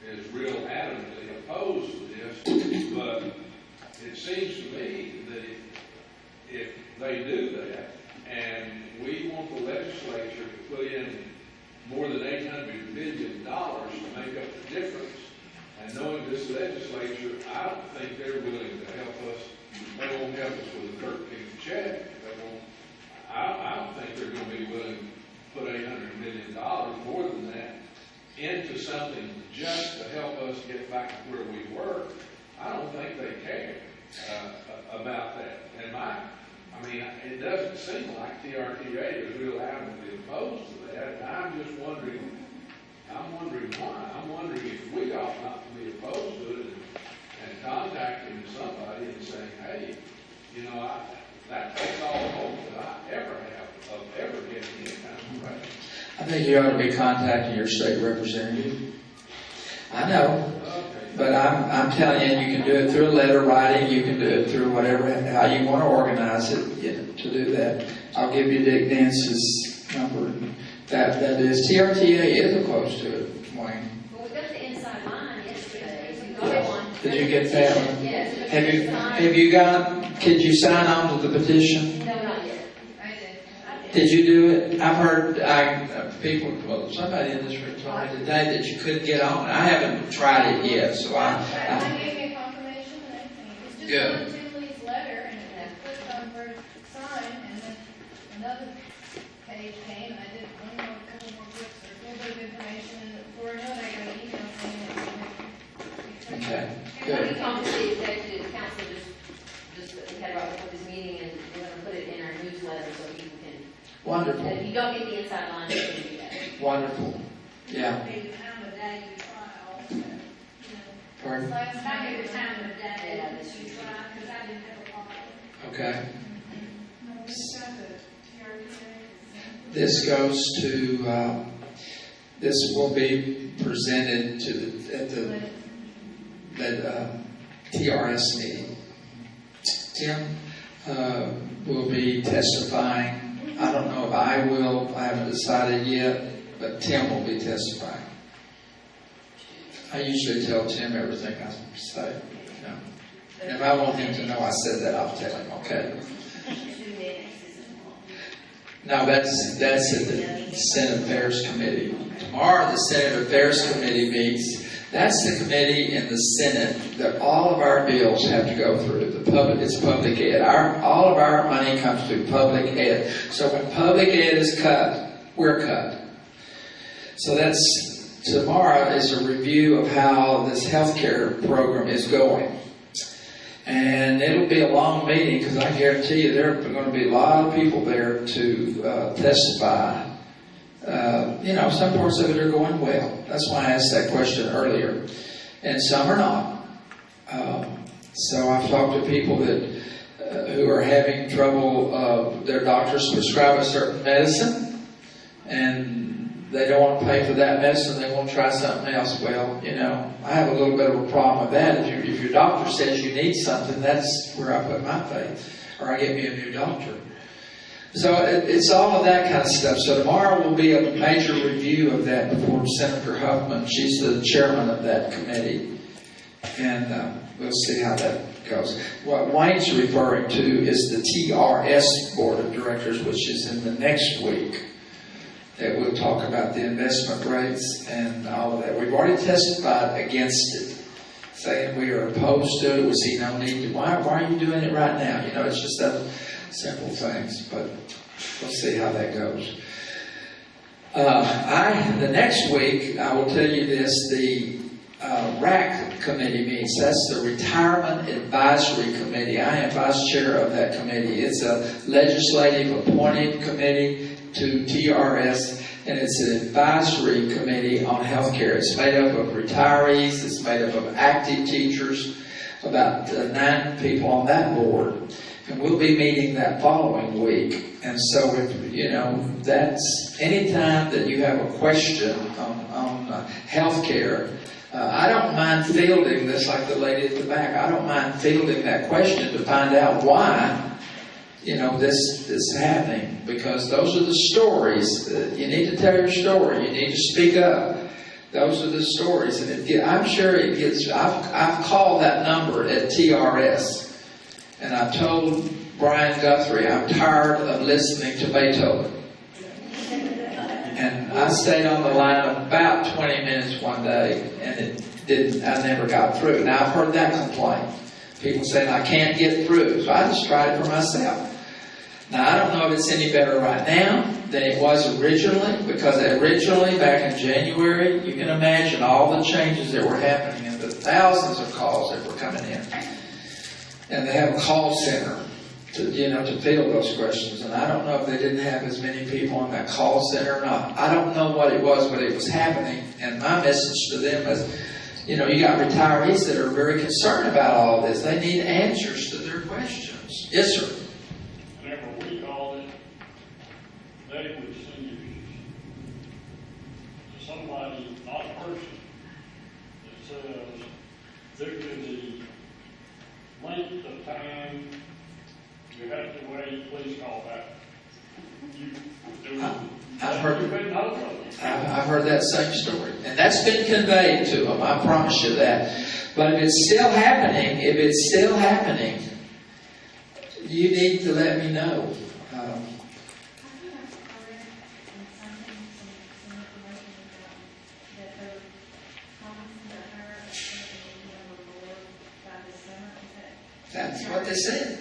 is real adamantly opposed to this, but it seems to me that if they do that, and we want the legislature to put in more than $800 billion to make up the difference, and knowing this legislature, I don't think they're willing to help us. They won't help us with a 13th check. I don't think they're going to be willing to put $800 million, more than that, into something just to help us get back to where we were. I don't think they care about that. And it doesn't seem like TRTA is real adamantly opposed to that. And I'm just wondering why. I'm wondering if we ought not to be opposed to it and contacting somebody and saying, hey, that takes all the hope that I ever have of ever getting any kind of credit. I think you ought to be contacting your state representative. I know, but I'm telling you, you can do it through a letter writing. You can do it through whatever, how you want to organize it to do that. I'll give you Dick Dance's number. That is, TRTA is opposed to it, Wayne. Well, we got the inside line yesterday. We got one. Did you get that one? Yes. Could you sign on to the petition? No, not yet. I did. Did you do it? I've heard somebody in this room told me today that you couldn't get on. I haven't tried it yet, so I gave me a confirmation and everything. It's just Good. on Timley's letter, and I clicked on for sign, and then another page came, and I did one more, couple more clicks, or a little bit of information, and before I know it, I got an email saying that it's Okay, We good. talked to the executive council just we had right before this meeting, and we're going to put it in our newsletter so people can. Wonderful. And if you don't get the inside line, you can do that. Wonderful. Yeah. Maybe the time of day you try also, Pardon? last maybe the time. time of day you try, because I didn't have a lot. Okay. No, we've got the TRTA. This goes to, this will be presented at the TRS meeting. Tim will be testifying. I don't know if I will, I haven't decided yet, but Tim will be testifying. I usually tell Tim everything I say. If I want him to know I said that, I'll tell him, okay? No, that's at the Senate Affairs Committee. Tomorrow the Senate Affairs Committee meets. That's the committee in the Senate that all of our bills have to go through. It's public ed. All of our money comes through public ed. So when public ed is cut, we're cut. So tomorrow is a review of how this healthcare program is going. And it'll be a long meeting because I guarantee you there are going to be a lot of people there to testify. Some parts of it are going well. That's why I asked that question earlier. And some are not. So I've talked to people that who are having trouble, their doctors prescribe a certain medicine, and they don't want to pay for that medicine, they want to try something else. Well, I have a little bit of a problem with that. If your doctor says you need something, that's where I put my faith, or I get me a new doctor. So it's all of that kind of stuff. So tomorrow will be a major review of that before Senator Huffman. She's the chairman of that committee. And we'll see how that goes. What Wayne's referring to is the TRS Board of Directors, which is in the next week. That we'll talk about the investment rates and all of that. We've already testified against it, saying we are opposed to it. We see no need to. Why are you doing it right now? It's just that simple things. But we'll see how that goes. The next week, I will tell you this, the RAC committee meets. That's the Retirement Advisory Committee. I am vice chair of that committee. It's a legislative appointed committee to TRS, and it's an advisory committee on health care. It's made up of retirees. It's made up of active teachers, about 9 people on that board. And we'll be meeting that following week. And so, that's any time that you have a question on health care, I don't mind fielding this, like the lady at the back. I don't mind fielding that question to find out why, this is happening. Because those are the stories. You need to tell your story. You need to speak up. Those are the stories. And I'm sure it gets, I've called that number at TRS. And I told Brian Guthrie, I'm tired of listening to Beethoven. And I stayed on the line about 20 minutes one day, and I never got through. Now, I've heard that complaint. People saying I can't get through. So I just tried it for myself. Now, I don't know if it's any better right now than it was originally, because originally, back in January, you can imagine all the changes that were happening and the thousands of calls that were coming in. And they have a call center to field those questions. And I don't know if they didn't have as many people on that call center or not. I don't know what it was, but it was happening. And my message to them is, you got retirees that are very concerned about all of this. They need answers to their questions. Yes, sir. Whenever we called it, they would send you to somebody, not a person, that says, due to the length of time you have to wait, please call back. I've heard that same story. And that's been conveyed to them, I promise you that. But if it's still happening, you need to let me know. I think I read in something, some information about that they're promising to hire a certain board by December. That's what they said.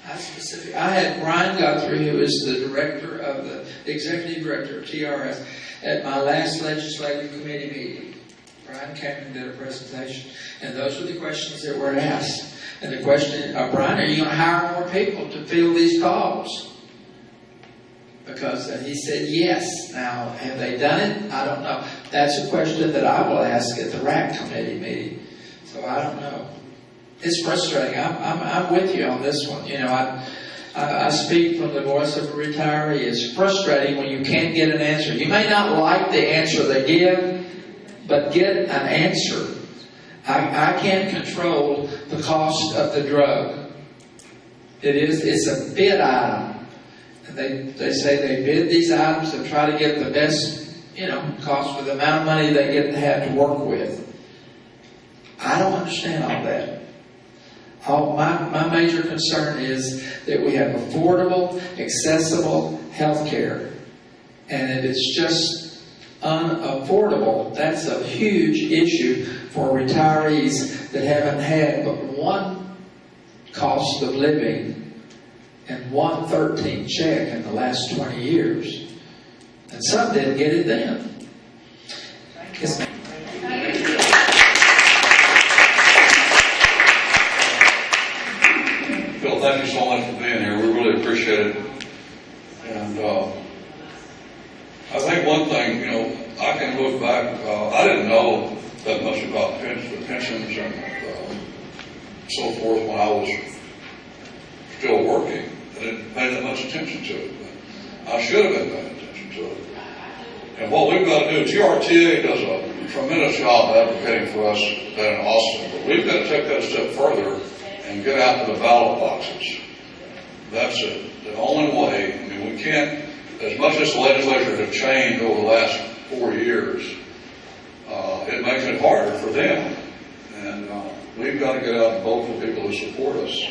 I had Brian Guthrie, who is the executive director of TRS, at my last legislative committee meeting. Brian came and did a presentation, and those were the questions that were asked. And the question, Brian, are you going to hire more people to field these calls? Because he said yes. Now, have they done it? I don't know. That's a question that I will ask at the RAC committee meeting. So I don't know. It's frustrating. I'm with you on this one. I speak from the voice of a retiree. It's frustrating when you can't get an answer. You may not like the answer they give, but get an answer. I can't control the cost of the drug. It's a bid item. And they say they bid these items to try to get the best, cost for the amount of money they have to work with. I don't understand all that. My major concern is that we have affordable, accessible health care. And if it's just unaffordable, that's a huge issue for retirees that haven't had but one cost of living and one 13th check in the last 20 years. And some didn't get it then. Yes, ma'am. so much for being here. We really appreciate it. And I think one thing, I can look back. I didn't know that much about the pensions and so forth when I was still working. I didn't pay that much attention to it, but I should have been paying attention to it. And what we've got to do, TRTA does a tremendous job advocating for us down in Austin, but we've got to take that a step further and get out to the ballot boxes. That's it. The only way. I mean, we can't, as much as the legislature has changed over the last 4 years, it makes it harder for them. And we've got to get out and vote for people who support us.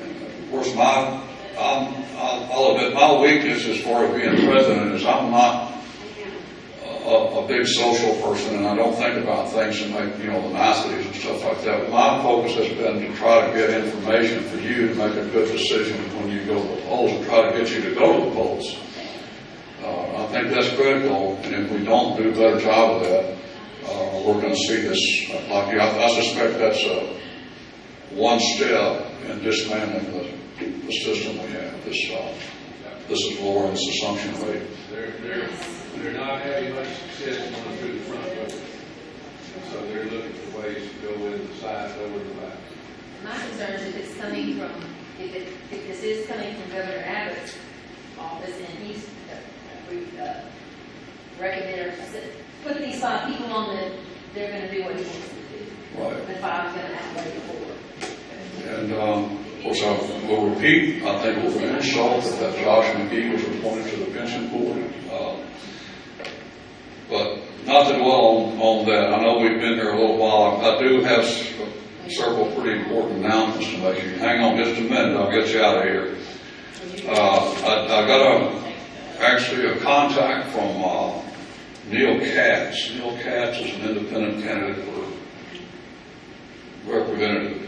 And of course, I'll admit my weakness as far as being president is I'm not a big social person, and I don't think about things and make, the niceties and stuff like that. But my focus has been to try to get information for you to make a good decision when you go to the polls and try to get you to go to the polls. I think that's critical, and if we don't do a better job of that, we're going to see this. I suspect that's one step in dismantling the system we have. This is lowering this assumption rate. They're not having much success going through the front door. So they're looking for ways to go in the sides over the back. My concern is if it's coming from, if this is coming from Governor Abbott's office and he's recommended, put these 5 people on they're going to do what he wants them to do. Right. The 5 is going to outweigh the 4. And of course, I will repeat, I think it was an insult that Josh McGee was appointed to the pension board. But not to dwell on that. I know we've been here a little while. I do have several pretty important announcements to make. You hang on just a minute, I'll get you out of here. I got actually a contact from Neil Katz. Neil Katz is an independent candidate for representative.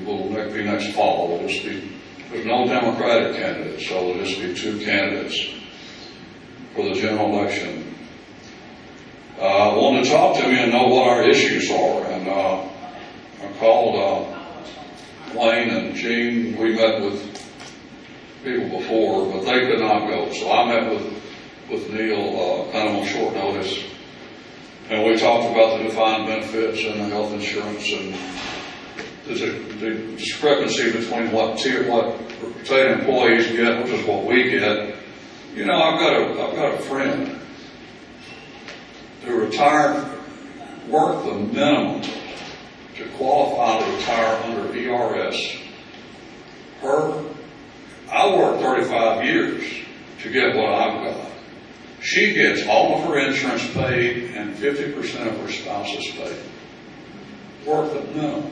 Will be next fall. There's no Democratic candidate, so there'll just be 2 candidates for the general election. I wanted to talk to me and know what our issues are, and I called Wayne and Gene. We met with people before, but they could not go, so I met with Neil kind of on short notice, and we talked about the defined benefits and the health insurance and the discrepancy between what state employees get, which is what we get. I've got a friend who retired, worked the minimum to qualify to retire under ERS. I worked 35 years to get what I've got. She gets all of her insurance paid and 50% of her spouse's paid. Worked the minimum.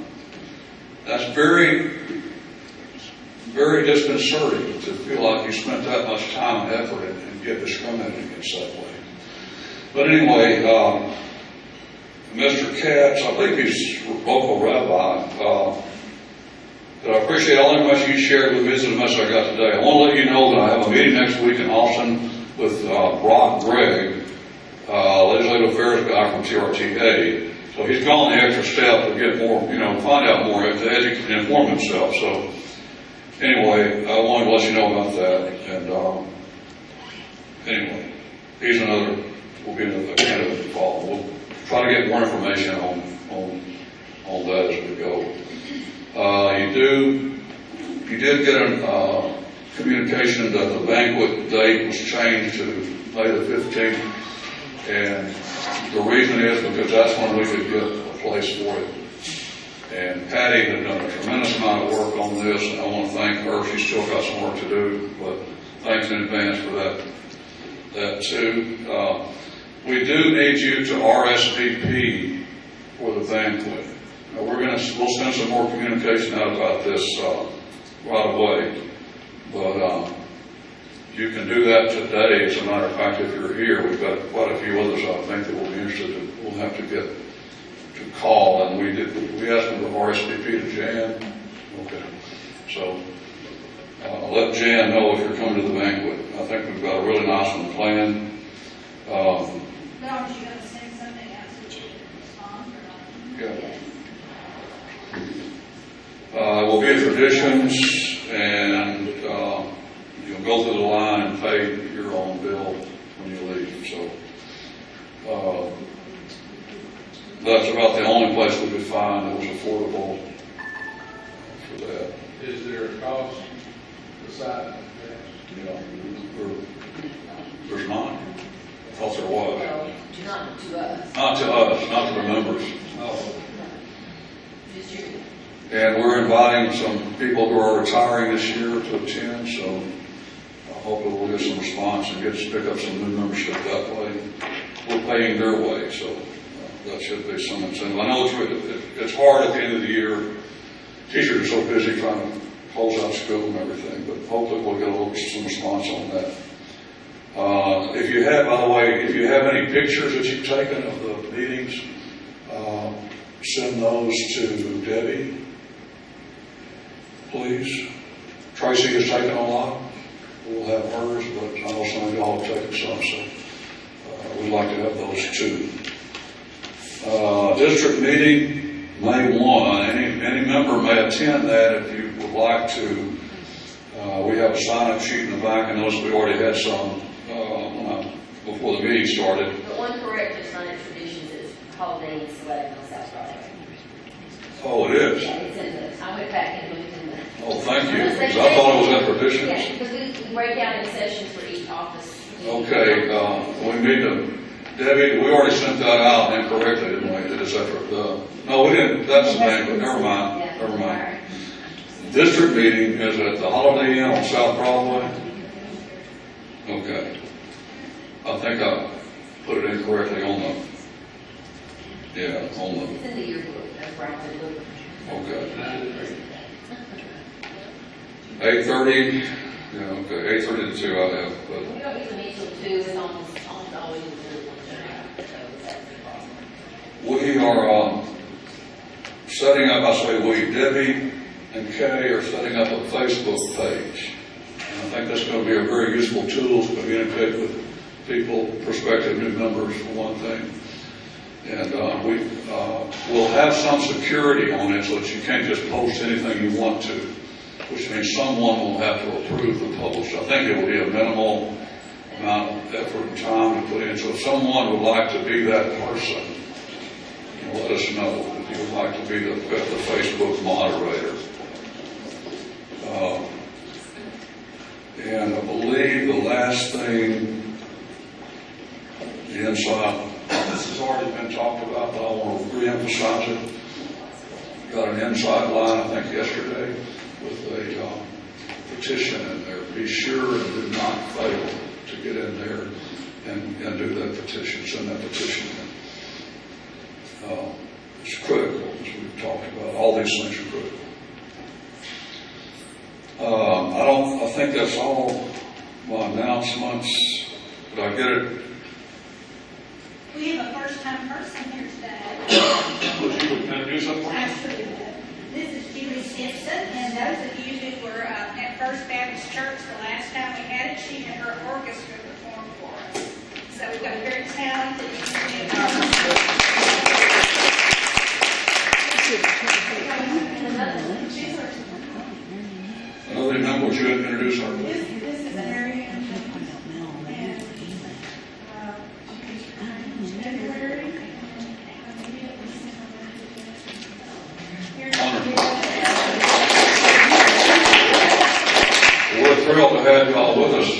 That's very, very disconcerting to feel like you spent that much time and effort and get discriminated against that way. But anyway, Mr. Katz, I believe he's a local rabbi, but I appreciate all the information you shared with me. This is the message I got today. I want to let you know that I have a meeting next week in Austin with Brock Gregg, legislative affairs guy from TRTA. So he's gone the extra step to get more, find out more, to educate and inform himself. So anyway, I wanted to let you know about that. And anyway, he's will be another candidate to follow. We'll try to get more information on that as we go. You did get a communication that the banquet date was changed to May the 15th. And the reason is because that's when we could get a place for it. And Patty had done a tremendous amount of work on this, and I want to thank her. She's still got some work to do, but thanks in advance for that too. We do need you to RSVP for the banquet. We'll send some more communication out about this right away, but you can do that today. As a matter of fact, if you're here, we've got quite a few others I think that will be interested. We'll have to get to call, and we asked them to RSVP to Jan. Okay, so let Jan know if you're coming to the banquet. I think we've got a really nice one planned. Now, are you going to send something out so you can respond or not? Yeah. It will be a traditions, and That's about the only place we could find that was affordable for that. Is there a cost beside that? You know, there's not. I thought there was. Well, not to us, Not to us, not to the members. just you. And we're inviting some people who are retiring this year to attend, so hopefully we'll get some response and pick up some new membership that way. We're paying their way, so that should be some incentive. I know it's hard at the end of the year. Teachers are so busy trying to close out school and everything, but hopefully we'll get some response on that. If you have, by the way, if you have any pictures that you've taken of the meetings, send those to Debbie, please. Tracy has taken a lot. We'll have hers, but I know some of y'all have taken some, so we'd like to have those too. District meeting, May 1. Any member may attend that if you would like to. We have a sign-up sheet in the back. I noticed we already had some before the meeting started. But one correction on it, traditions is holiday and select on South Broadway. Oh, it is? Yeah, it's in the, I went back and looked in the. Oh, thank you, because I thought it was in traditions. Yeah, because we break out in sessions for each office. Okay, we need to, Debbie, we already sent that out incorrectly, didn't we? Is that no, we didn't, that's the name, but never mind, Yeah, never mind. all right. District meeting is at the Holiday Inn on South Broadway? Okay. I think I put it incorrectly on the, It's in the yearbook, that's where I went looking. okay. 8:30, yeah, okay, 8:30 to 2 I have, but We don't usually meet till 2, it's almost always until 1, so that's the problem. we are setting up, I say we, Debbie and Kay are setting up a Facebook page. And I think that's going to be a very useful tool to communicate with people, prospective new members for one thing. And we'll have some security on it so that you can't just post anything you want to, which means someone will have to approve the post. I think it will be a minimal amount of effort and time to put in. So if someone would like to be that person, let us know if you would like to be the Facebook moderator. And I believe the last thing, the inside, this has already been talked about, but I want to re-emphasize it. Got an inside line, I think, yesterday with a petition in there. Be sure and do not fail to get in there and do that petition, send that petition in. It's critical, as we've talked about. All these things are critical. I think that's all my announcements. Did I get it? We have a first-time person here today. Would you introduce something? Actually, this is Julie Simpson, and those of you who were at First Baptist Church the last time we had it, she had her orchestra perform for us. So we've got a very talented Another member, would you introduce her? This is Mary, and January. We're thrilled to have y'all with us,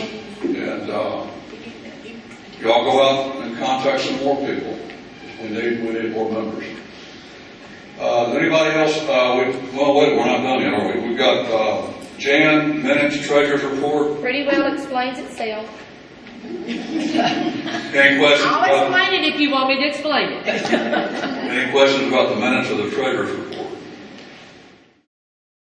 and y'all go out and contact some more people. We need more members. Anybody else? Well, wait, we're not done yet, are we? We've got Jan, minutes, treasurer's report. Pretty well explains itself. Any questions? I'll explain it if you want me to explain it. Any questions about the minutes of the treasurer's report?